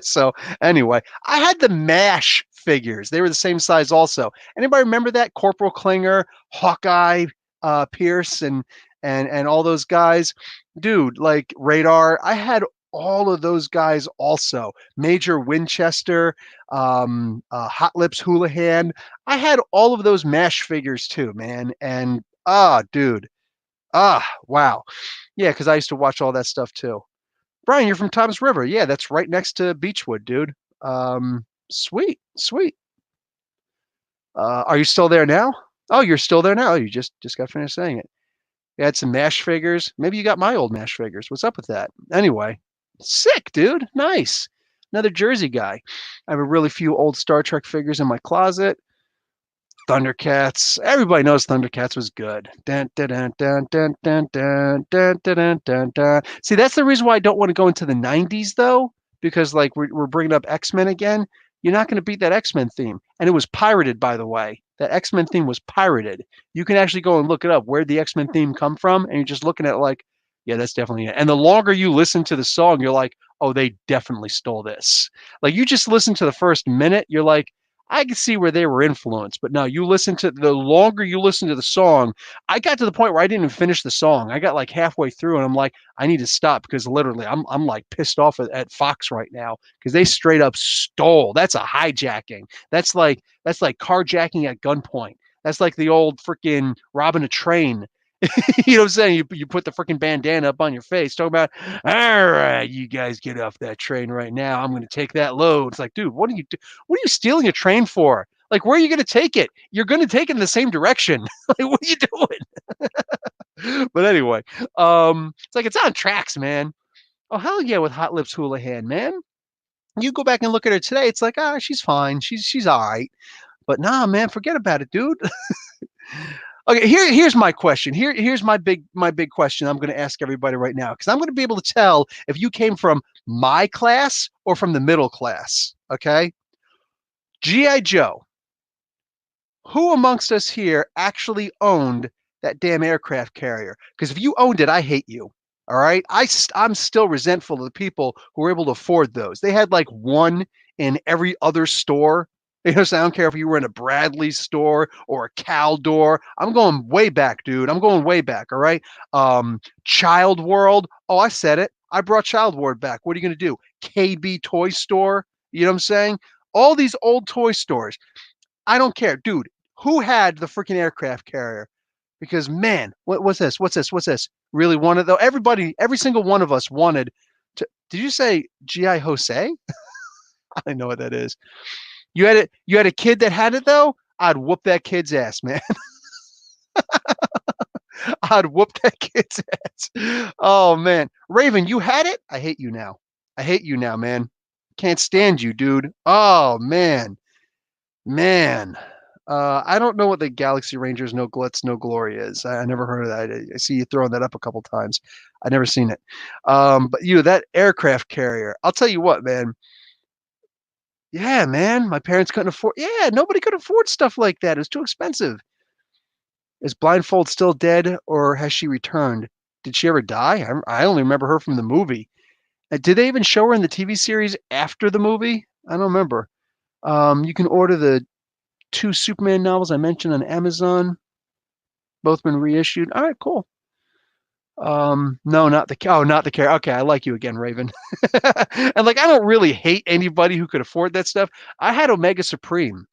So anyway, I had the MASH figures. They were the same size also. Anybody remember that? Corporal Klinger, Hawkeye, Pierce, and all those guys? Dude, like Radar. I had all of those guys also. Major Winchester, Hot Lips Houlihan. I had all of those MASH figures too, man. And dude. Wow. Yeah, because I used to watch all that stuff too. Brian, you're from Tom's River. Yeah, that's right next to Beechwood, dude. Sweet, sweet. Are you still there now? Oh, you're still there now. Oh, you just got finished saying it. You had some MASH figures. Maybe you got my old MASH figures. What's up with that? Anyway, sick, dude. Nice. Another Jersey guy. I have a really few old Star Trek figures in my closet. Thundercats. Everybody knows Thundercats was good. Dun, dun, dun, dun, dun, dun, dun, dun, dun, dun, dun, dun. See, that's the reason why I don't want to go into the 90s, though, because like we're bringing up X-Men again. You're not going to beat that X-Men theme. And it was pirated, by the way. That X-Men theme was pirated. You can actually go and look it up where the X-Men theme come from, and you're just looking at it like, yeah, that's definitely it. And the longer you listen to the song, you're like, oh, they definitely stole this. Like you just listen to the first minute, you're like, I can see where they were influenced, but no, you listen to the longer you listen to the song. I got to the point where I didn't even finish the song. I got like halfway through and I'm like, I need to stop because literally I'm like pissed off at Fox right now because they straight up stole. That's a hijacking. That's like carjacking at gunpoint. That's like the old freaking robbing a train. You know what I'm saying? You put the freaking bandana up on your face, talking about, all right, you guys get off that train right now. I'm going to take that load. It's like, dude, what are you what are you stealing a train for? Like, where are you going to take it? You're going to take it in the same direction. Like, what are you doing? But anyway, it's like it's on tracks, man. Oh hell yeah, with Hot Lips Houlihan, man. You go back and look at her today. It's like, she's fine. She's all right. But nah, man, forget about it, dude. Okay, here's my question. Here's my big question I'm going to ask everybody right now because I'm going to be able to tell if you came from my class or from the middle class. Okay, GI Joe. Who amongst us here actually owned that damn aircraft carrier? Because if you owned it, I hate you. All right, I'm still resentful of the people who were able to afford those. They had like one in every other store. You know, so I don't care if you were in a Bradley store or a Caldor. I'm going way back, dude. I'm going way back. All right. Child World. Oh, I said it. I brought Child World back. What are you going to do? KB Toy Store. You know what I'm saying? All these old toy stores. I don't care, dude. Who had the freaking aircraft carrier? Because man, what's this? What's this? What's this? Really wanted though? Everybody, every single one of us wanted to. Did you say GI Jose? I don't know what that is. You had it. You had a kid that had it though. I'd whoop that kid's ass, man. I'd whoop that kid's ass. Oh man, Raven, you had it. I hate you now. I hate you now, man. Can't stand you, dude. Oh man, man. I don't know what the Galaxy Rangers No Glitz No Glory is. I never heard of that. I see you throwing that up a couple times. I never seen it. But that aircraft carrier. I'll tell you what, man. Yeah, man. My parents couldn't afford. Yeah, nobody could afford stuff like that. It was too expensive. Is Blindfold still dead, or has she returned? Did she ever die? I only remember her from the movie. Did they even show her in the TV series after the movie? I don't remember. You can order the 2 Superman novels I mentioned on Amazon. Both been reissued. All right, cool. No, not the not the care. Okay, I like you again, Raven. And like, I don't really hate anybody who could afford that stuff. I had Omega Supreme.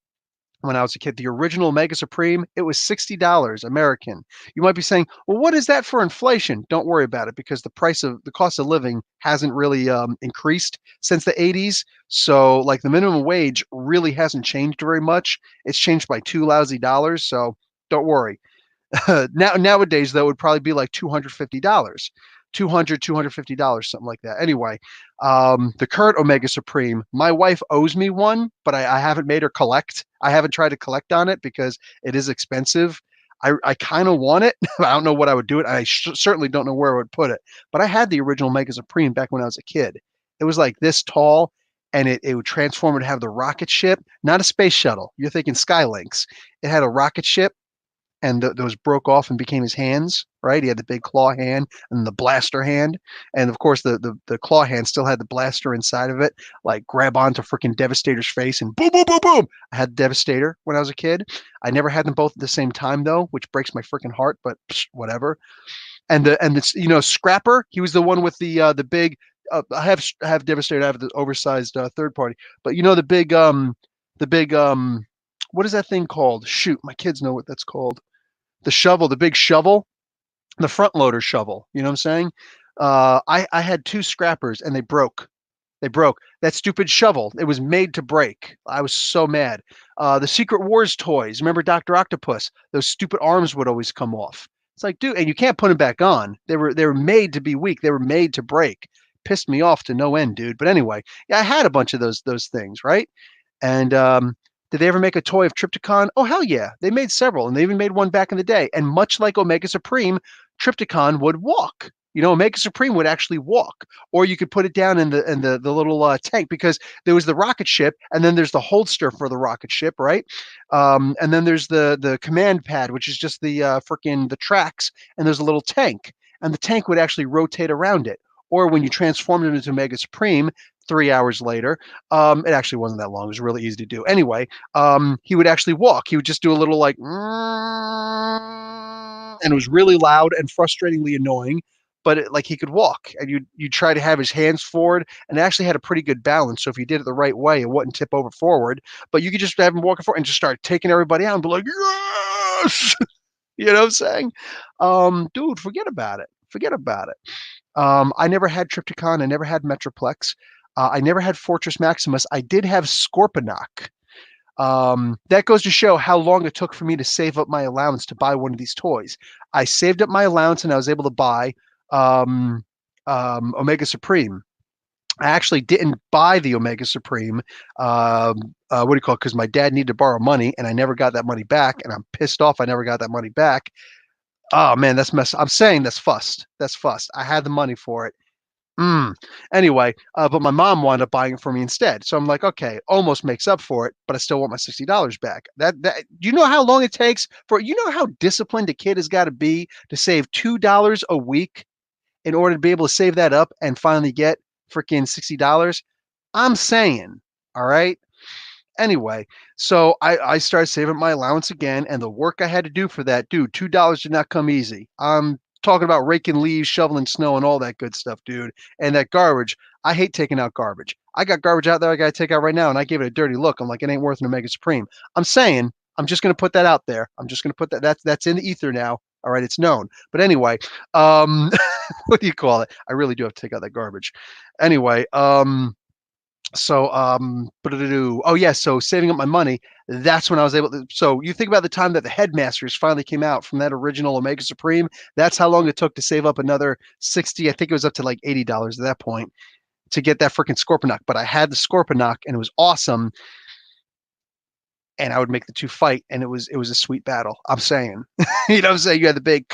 when I was a kid. The original Omega Supreme, it was $60 American. You might be saying, well, what is that for inflation? Don't worry about it because the cost of living hasn't really increased since the 80s. So, like, the minimum wage really hasn't changed very much. It's changed by two lousy dollars. So, don't worry. Nowadays, though, it would probably be like $250. $250, something like that. Anyway, the current Omega Supreme, my wife owes me one, but I haven't made her collect. I haven't tried to collect on it because it is expensive. I kind of want it. I don't know what I would do it. I certainly don't know where I would put it. But I had the original Omega Supreme back when I was a kid. It was like this tall, and it would transform and have the rocket ship, not a space shuttle. You're thinking Skylinks. It had a rocket ship and those broke off and became his hands, right? He had the big claw hand and the blaster hand. And of course, the claw hand still had the blaster inside of it, like grab onto freaking Devastator's face and boom, boom, boom, boom. I had Devastator when I was a kid. I never had them both at the same time, though, which breaks my freaking heart, but whatever. And Scrapper, he was the one with the big. I have Devastator. I have the oversized third party, but the big what is that thing called? Shoot, my kids know what that's called. The shovel, the big shovel, the front loader shovel. You know what I'm saying? I had two scrappers and they broke. They broke. That stupid shovel. It was made to break. I was so mad. The Secret Wars toys. Remember Dr. Octopus? Those stupid arms would always come off. It's like, dude, and you can't put them back on. They were made to be weak. They were made to break. Pissed me off to no end, dude. But anyway, yeah, I had a bunch of those things, right? And did they ever make a toy of Trypticon? Oh, hell yeah. They made several, and they even made one back in the day. And much like Omega Supreme, Trypticon would walk. Omega Supreme would actually walk, or you could put it down in the little tank because there was the rocket ship, and then there's the holster for the rocket ship, right? And then there's the command pad, which is just the freaking the tracks, and there's a little tank, and the tank would actually rotate around it. Or when you transformed it into Omega Supreme, 3 hours later, it actually wasn't that long. It was really easy to do. Anyway, he would actually walk. He would just do a little like, and it was really loud and frustratingly annoying. But like he could walk, and you try to have his hands forward, and it actually had a pretty good balance. So if you did it the right way, it wouldn't tip over forward. But you could just have him walking forward and just start taking everybody out and be like, yes, you know what I'm saying? Dude, forget about it. Forget about it. I never had Trypticon. I never had Metroplex. I never had Fortress Maximus. I did have Scorponok. That goes to show how long it took for me to save up my allowance to buy one of these toys. I saved up my allowance and I was able to buy Omega Supreme. I actually didn't buy the Omega Supreme. What do you call it? Because my dad needed to borrow money and I never got that money back. And I'm pissed off I never got that money back. Oh man, that's mess. I'm saying that's fussed. That's fussed. I had the money for it. Anyway, but my mom wound up buying it for me instead. So I'm like, okay, almost makes up for it, but I still want my $60 back. That do you know how long it takes for you know how disciplined a kid has got to be to save $2 a week in order to be able to save that up and finally get freaking $60? I'm saying, all right. Anyway, so I started saving my allowance again, and the work I had to do for that, dude, $2 did not come easy. I'm talking about raking leaves, shoveling snow, and all that good stuff, dude. And that garbage, I hate taking out garbage. I got garbage out there I gotta take out right now, and I gave it a dirty look. I'm like, it ain't worth an Omega Supreme. I'm saying, I'm just gonna put that out there. I'm just gonna put that's in the ether now. All right, it's known. But anyway, what do you call it? I really do have to take out that garbage. Anyway, oh yeah, so saving up my money, that's when I was able to. So you think about the time that the Headmasters finally came out from that original Omega Supreme. That's how long it took to save up another 60. I think it was up to like $80 at that point to get that freaking Scorponok. But I had the Scorponok and it was awesome. And I would make the two fight, and it was a sweet battle. I'm saying, you know what I'm saying? You had the big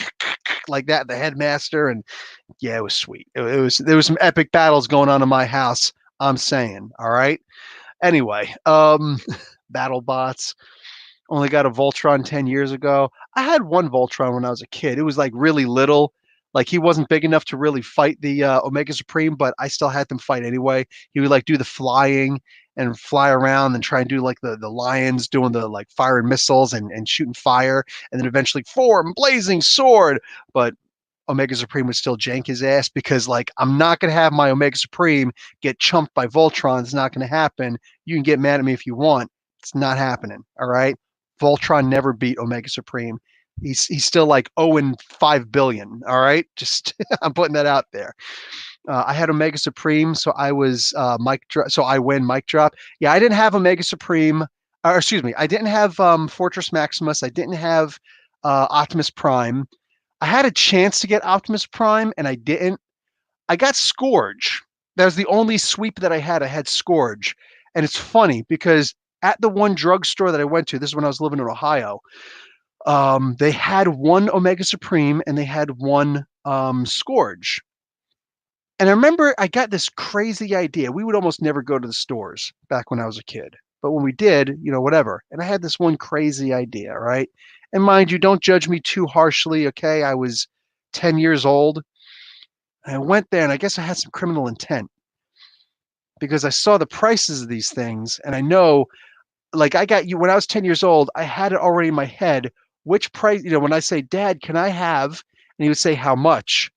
like that, the Headmaster, and yeah, it was sweet. There was some epic battles going on in my house. I'm saying, all right. Anyway, battle bots. Only got a Voltron 10 years ago. I had one Voltron when I was a kid. It was like really little. Like he wasn't big enough to really fight the Omega Supreme, but I still had them fight anyway. He would like do the flying and fly around and try and do like the lions doing the like firing missiles and shooting fire, and then eventually form blazing sword. But Omega Supreme would still jank his ass because like I'm not gonna have my Omega Supreme get chumped by Voltron. It's not gonna happen. You can get mad at me if you want. It's not happening. All right. Voltron never beat Omega Supreme. He's still like 0 and 5 billion. All right. Just I'm putting that out there. I had Omega Supreme, so I was mic drop. So I win mic drop. Yeah, I didn't have Omega Supreme. Or excuse me, I didn't have Fortress Maximus. I didn't have Optimus Prime. I had a chance to get Optimus Prime, and I didn't. I got Scourge. That was the only sweep that I had. I had Scourge, and it's funny because at the one drugstore that I went to, this is when I was living in Ohio. They had one Omega Supreme and they had one Scourge. And I remember I got this crazy idea. We would almost never go to the stores back when I was a kid. But when we did, whatever. And I had this one crazy idea, right? And mind you, don't judge me too harshly, okay? I was 10 years old. And I went there and I guess I had some criminal intent because I saw the prices of these things. And I know, like, I got you when I was 10 years old, I had it already in my head which price, when I say, Dad, can I have? And he would say, how much?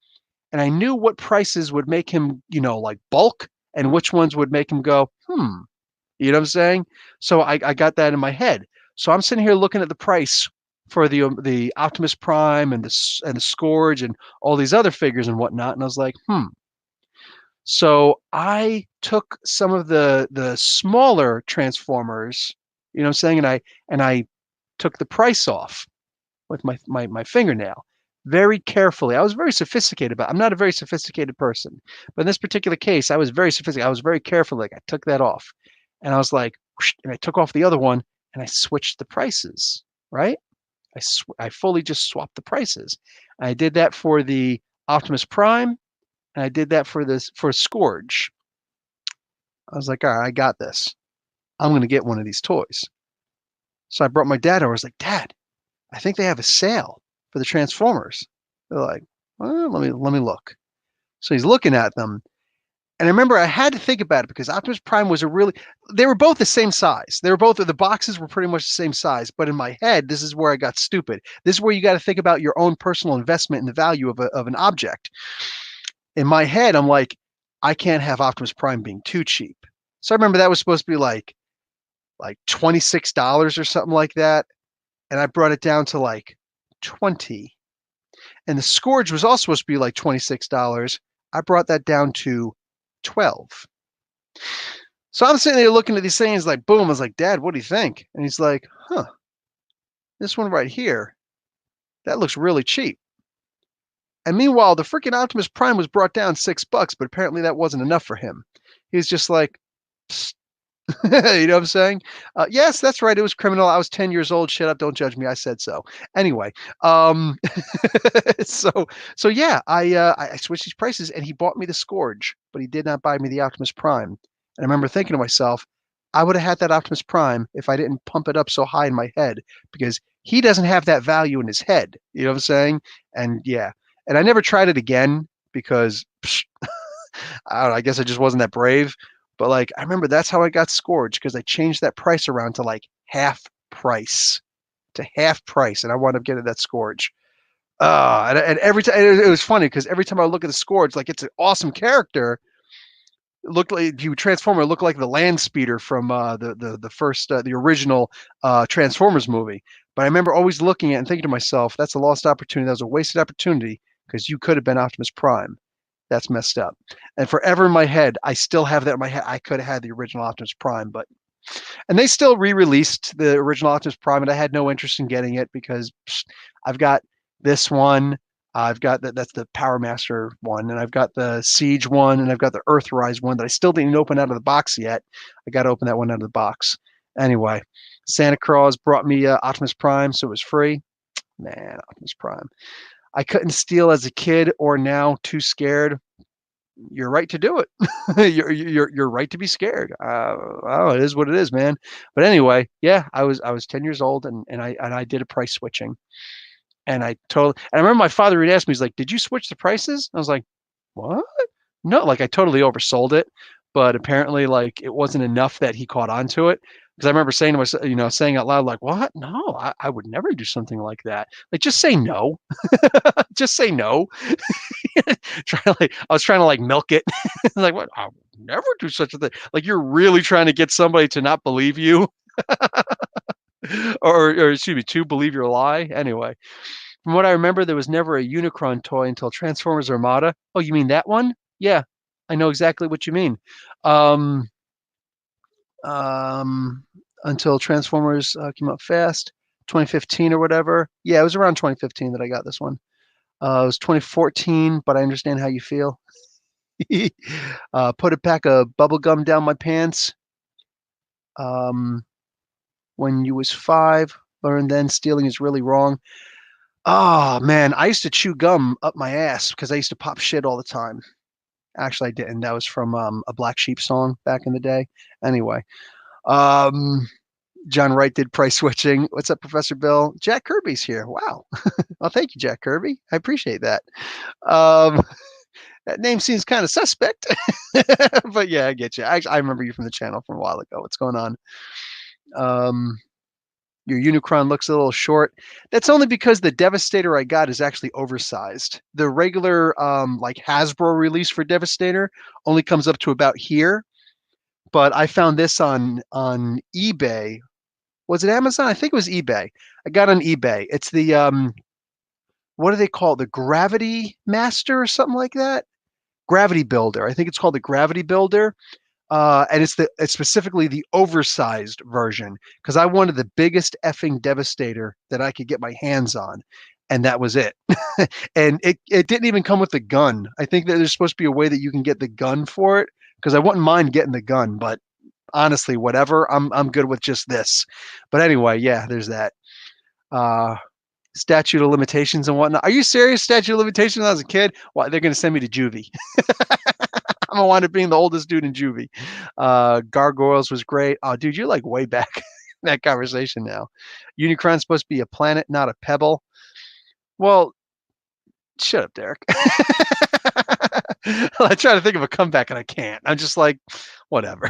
And I knew what prices would make him, like bulk and which ones would make him go, You know what I'm saying? So I got that in my head. So I'm sitting here looking at the price for the Optimus Prime and the Scourge and all these other figures and whatnot. And I was like, So I took some of the smaller Transformers, you know what I'm saying? And I took the price off with my fingernail very carefully. I was very sophisticated about it. I'm not a very sophisticated person, but in this particular case, I was very sophisticated. I was very careful. Like I took that off and I was like, whoosh, and I took off the other one and I switched the prices, right? I fully just swapped the prices. I did that for the Optimus Prime and I did that for Scourge. I was like, all right, I got this. I'm going to get one of these toys. So I brought my dad over. I was like, Dad, I think they have a sale for the Transformers. They're like, well, let me look. So he's looking at them. And I remember I had to think about it because Optimus Prime was they were both the same size. The boxes were pretty much the same size. But in my head, this is where I got stupid. This is where you got to think about your own personal investment in the value of an object. In my head, I'm like, I can't have Optimus Prime being too cheap. So I remember that was supposed to be like $26 or something like that. And I brought it down to like 20. And the Scourge was also supposed to be like $26. I brought that down to 12. So I'm sitting there looking at these things like, boom. I was like, Dad, what do you think? And he's like, this one right here, that looks really cheap. And meanwhile, the freaking Optimus Prime was brought down $6, but apparently that wasn't enough for him. He was just like, you know what I'm saying? Yes, that's right. It was criminal. I was 10 years old. Shut up. Don't judge me. I said so. Anyway, so yeah, I switched these prices and he bought me the Scourge, but he did not buy me the Optimus Prime. And I remember thinking to myself, I would have had that Optimus Prime if I didn't pump it up so high in my head because he doesn't have that value in his head. You know what I'm saying? And yeah, and I never tried it again because I don't know, I guess I just wasn't that brave. But like, I remember that's how I got Scourge because I changed that price around to like half price, and I wound up getting that Scourge. And every time it was funny because every time I look at the Scourge, like it's an awesome character. It looked like you transform it looked like the land speeder from the first the original Transformers movie. But I remember always looking at it and thinking to myself, that's a lost opportunity. That was a wasted opportunity because you could have been Optimus Prime. That's messed up. And forever in my head, I still have that in my head. I could have had the original Optimus Prime, and they still re-released the original Optimus Prime, and I had no interest in getting it because I've got this one. I've got that's the Power Master one, and I've got the Siege one, and I've got the Earthrise one that I still didn't open out of the box yet. I got to open that one out of the box. Anyway, Santa Claus brought me Optimus Prime, so it was free. Man, Optimus Prime. I couldn't steal as a kid or now, too scared. You're right to do it. you're right to be scared. Oh, it is what it is, man. But anyway, yeah, I was 10 years old and I did a price switching. And I remember my father would ask me, he's like, "Did you switch the prices?" I was like, "What?" No, like I totally oversold it, but apparently like it wasn't enough that he caught on to it. Because I remember saying to myself, saying out loud, like, "What? No, I would never do something like that. Like, just say no. Just say no." I was trying to like milk it. Like, what? I would never do such a thing. Like, you're really trying to get somebody to not believe you. or excuse me, two believe your lie. Anyway, from what I remember, there was never a Unicron toy until Transformers Armada. Oh, you mean that one? Yeah, I know exactly what you mean. Um, um, until Transformers came out fast, 2015 or whatever. Yeah, it was around 2015 that I got this one. It was 2014, but I understand how you feel. Put a pack of bubble gum down my pants. Um, when you was 5, learned then stealing is really wrong. Oh man, I used to chew gum up my ass because I used to pop shit all the time. Actually, I didn't. That was from a Black Sheep song back in the day. Anyway, um, John Wright did price switching. What's up, Professor Bill? Jack Kirby's here. Wow. Well, thank you, Jack Kirby. I appreciate that. Um, that name seems kind of suspect, but yeah, I get you. I remember you from the channel from a while ago. What's going on? Um, your Unicron looks a little short. That's only because the Devastator I got is actually oversized. The regular like Hasbro release for Devastator only comes up to about here, but I found this on eBay. Was it Amazon? I think it was eBay. I got on eBay. It's the what do they call it? The Gravity Master or something like that? Gravity Builder. I think it's called the Gravity Builder. And it's specifically the oversized version because I wanted the biggest effing Devastator that I could get my hands on, and that was it. And it didn't even come with the gun. I think that there's supposed to be a way that you can get the gun for it because I wouldn't mind getting the gun, but honestly, whatever. I'm good with just this. But anyway, yeah, there's that. Uh, statute of limitations and whatnot. Are you serious? Statute of limitations when I was a kid? Why they're gonna send me to juvie. I'm gonna wind up being the oldest dude in juvie. Gargoyles was great. Oh, dude, you're like way back in that conversation now. Unicron's supposed to be a planet, not a pebble. Well, shut up, Derek. I try to think of a comeback and I can't. I'm just like, whatever.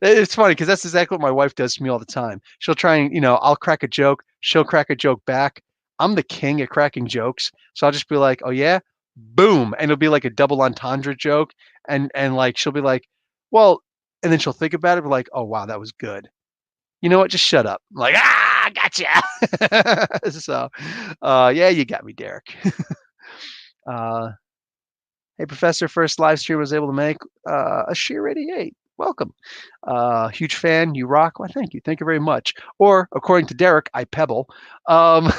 It's funny because that's exactly what my wife does to me all the time. She'll try and, I'll crack a joke. She'll crack a joke back. I'm the king at cracking jokes. So I'll just be like, oh, yeah, boom. And it'll be like a double entendre joke. And like, she'll be like, well, and then she'll think about it. Be like, oh, wow, that was good. You know what? Just shut up. I'm like, gotcha. So, yeah, you got me, Derek. uh, Hey, Professor, first live stream I was able to make a sheer 88. Welcome. Huge fan. You rock. Well, thank you. Thank you very much. Or, according to Derek, I pebble. Um,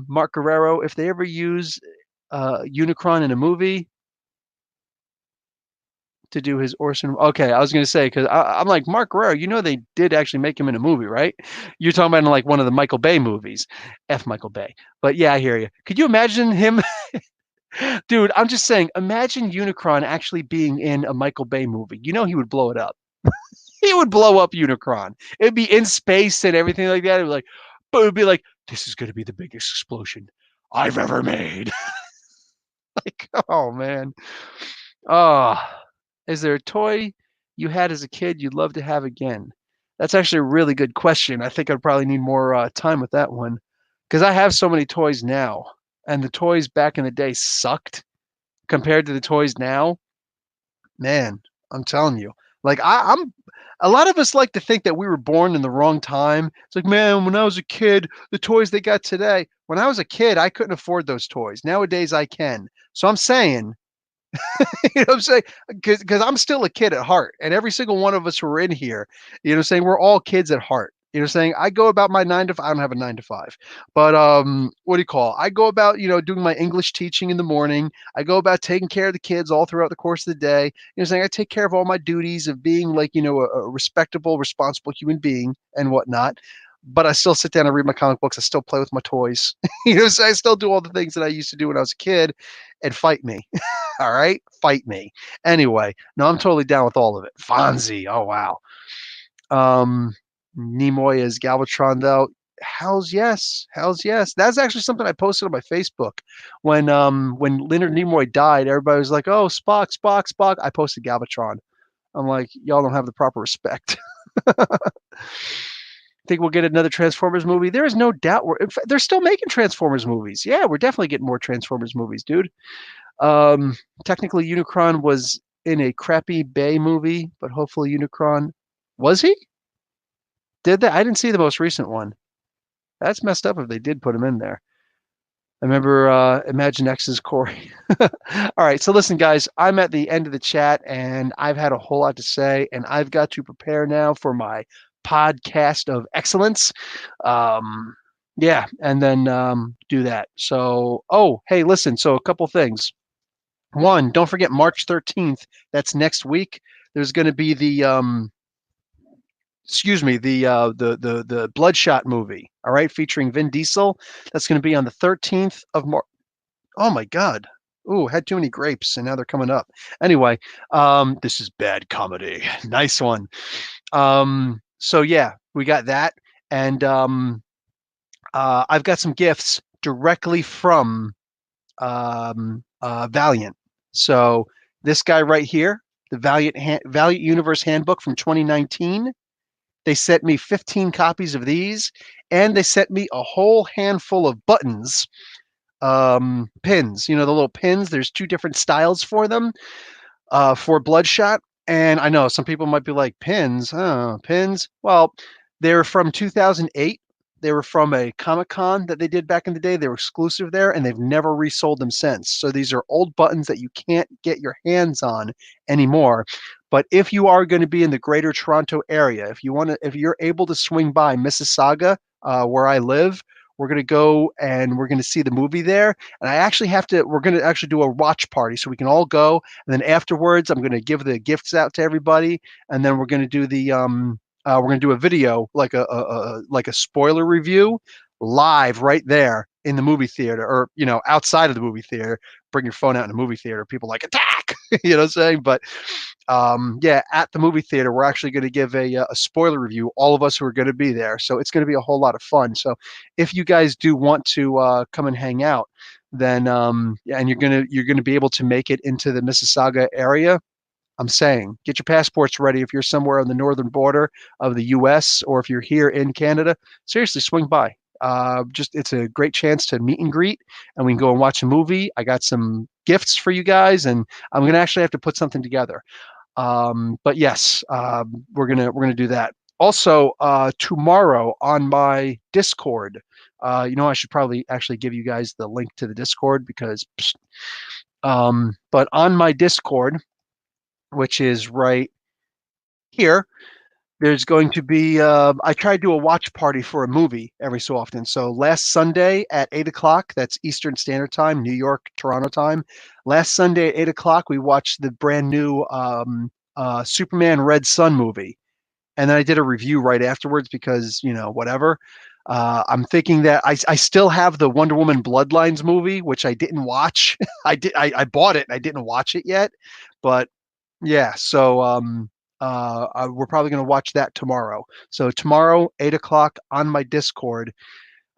Mark Guerrero, if they ever use Unicron in a movie to do his Orson. Okay, I was going to say, because I'm like, Mark Guerrero, they did actually make him in a movie, right? You're talking about in like one of the Michael Bay movies. F. Michael Bay. But yeah, I hear you. Could you imagine him? Dude, I'm just saying, imagine Unicron actually being in a Michael Bay movie. He would blow it up. He would blow up Unicron. It'd be in space and everything like that. But it'd be like, this is going to be the biggest explosion I've ever made. Like, oh man. Oh, is there a toy you had as a kid you'd love to have again? That's actually a really good question. I think I'd probably need more time with that one because I have so many toys now, and the toys back in the day sucked compared to the toys now. Man, I'm telling you, like I'm a lot of us like to think that we were born in the wrong time. It's like, man, when I was a kid, the toys they got today. When I was a kid, I couldn't afford those toys. Nowadays, I can. So I'm saying, you know what I'm saying? Because I'm still a kid at heart, and every single one of us who are in here, what I'm saying? We're all kids at heart. You know what I'm saying? I go about my 9 to 5. I don't have a 9 to 5, but what do you call? I go about doing my English teaching in the morning. I go about taking care of the kids all throughout the course of the day. Saying I take care of all my duties of being like a respectable, responsible human being and whatnot. But I still sit down and read my comic books. I still play with my toys. So I still do all the things that I used to do when I was a kid. And fight me. All right, fight me. Anyway, no, I'm totally down with all of it. Fonzie, oh wow. Nimoy is Galvatron though. Hell's yes, hell's yes. That's actually something I posted on my Facebook when Leonard Nimoy died. Everybody was like, "Oh, Spock, Spock, Spock." I posted Galvatron. I'm like, y'all don't have the proper respect. Think we'll get another Transformers movie? There is no doubt. They're still making Transformers movies. Yeah, we're definitely getting more Transformers movies, dude. Technically, Unicron was in a crappy Bay movie, but hopefully Unicron Was he? Did they? I didn't see the most recent one. That's messed up if they did put him in there. I remember Imagine X's Corey. All right, so listen, guys, I'm at the end of the chat, and I've had a whole lot to say, and I've got to prepare now for my podcast of excellence. Um, yeah, and then do that. So, oh, hey, listen. So, a couple things. One, don't forget March 13th. That's next week. There's going to be the excuse me, the Bloodshot movie. All right, featuring Vin Diesel. That's going to be on the 13th of March. Oh my God. Ooh, had too many grapes and now they're coming up. Anyway, this is bad comedy. Nice one. So yeah, we got that. And I've got some gifts directly from Valiant. So this guy right here, the Valiant Universe Handbook from 2019. They sent me 15 copies of these, and they sent me a whole handful of buttons, pins. You know, the little pins. There's two different styles for them, for Bloodshot. And I know some people might be like, pins, pins. Well, they're from 2008. They were from a Comic Con that they did back in the day. They were exclusive there, and they've never resold them since. So these are old buttons that you can't get your hands on anymore. But if you are going to be in the Greater Toronto area, if you're able to swing by Mississauga, where I live, we're going to go and we're going to see the movie there. And we're going to actually do a watch party so we can all go. And then afterwards, I'm going to give the gifts out to everybody. And then we're going to do we're going to do a video, like a spoiler review live right there in the movie theater, or, outside of the movie theater. Bring your phone out in the movie theater. People like attack, you know what I'm saying? But yeah, at the movie theater, we're actually going to give a spoiler review, all of us who are going to be there. So it's going to be a whole lot of fun. So if you guys do want to come and hang out, then yeah, and you're gonna be able to make it into the Mississauga area. I'm saying, get your passports ready if you're somewhere on the northern border of the U.S. or if you're here in Canada. Seriously, swing by. Just it's a great chance to meet and greet, and we can go and watch a movie. I got some gifts for you guys, and I'm gonna actually have to put something together. But yes, we're gonna do that. Also, tomorrow on my Discord, I should probably actually give you guys the link to the Discord because, but on my Discord, which is right here, there's going to be. I try to do a watch party for a movie every so often. So last Sunday at 8 o'clock, that's Eastern Standard Time, New York, Toronto time. Last Sunday at 8 o'clock, we watched the brand new Superman Red Sun movie, and then I did a review right afterwards because whatever. I'm thinking that I still have the Wonder Woman Bloodlines movie, which I didn't watch. I bought it and I didn't watch it yet, but yeah. So we're probably going to watch that tomorrow. So tomorrow, 8 o'clock on my Discord.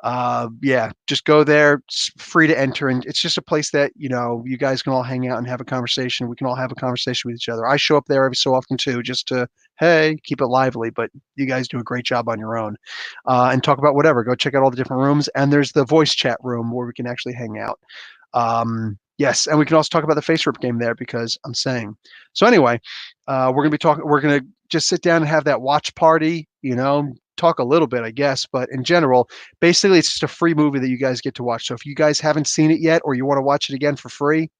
Yeah, just go there. It's free to enter, and it's just a place that you guys can all hang out and have a conversation. We can all have a conversation with each other. I show up there every so often too, just to keep it lively. But you guys do a great job on your own, and talk about whatever. Go check out all the different rooms, and there's the voice chat room where we can actually hang out. Yes, and we can also talk about the face rip game there because I'm saying. So anyway, we're gonna be talking. We're gonna just sit down and have that watch party. Talk a little bit, I guess, but in general, basically, it's just a free movie that you guys get to watch. So if you guys haven't seen it yet, or you want to watch it again for free,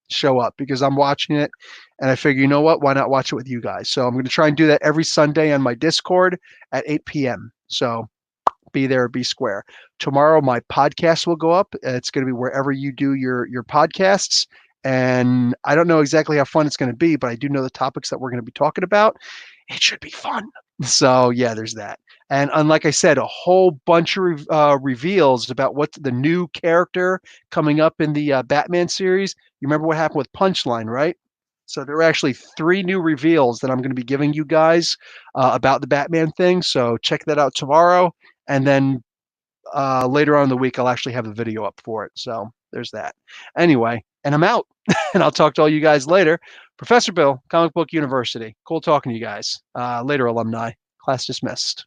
show up because I'm watching it, and I figure, you know what? Why not watch it with you guys? So I'm going to try and do that every Sunday on my Discord at 8 p.m. So be there, be square. Tomorrow, my podcast will go up. It's going to be wherever you do your podcasts. And I don't know exactly how fun it's going to be, but I do know the topics that we're going to be talking about. It should be fun. So yeah, there's that. And like I said, a whole bunch of reveals about what the new character coming up in the Batman series. You remember what happened with Punchline, right? So there are actually 3 new reveals that I'm going to be giving you guys about the Batman thing. So check that out tomorrow. And then later on in the week, I'll actually have a video up for it. So there's that. Anyway, and I'm out. And I'll talk to all you guys later. Professor Bill, Comic Book University. Cool talking to you guys. Later, alumni. Class dismissed.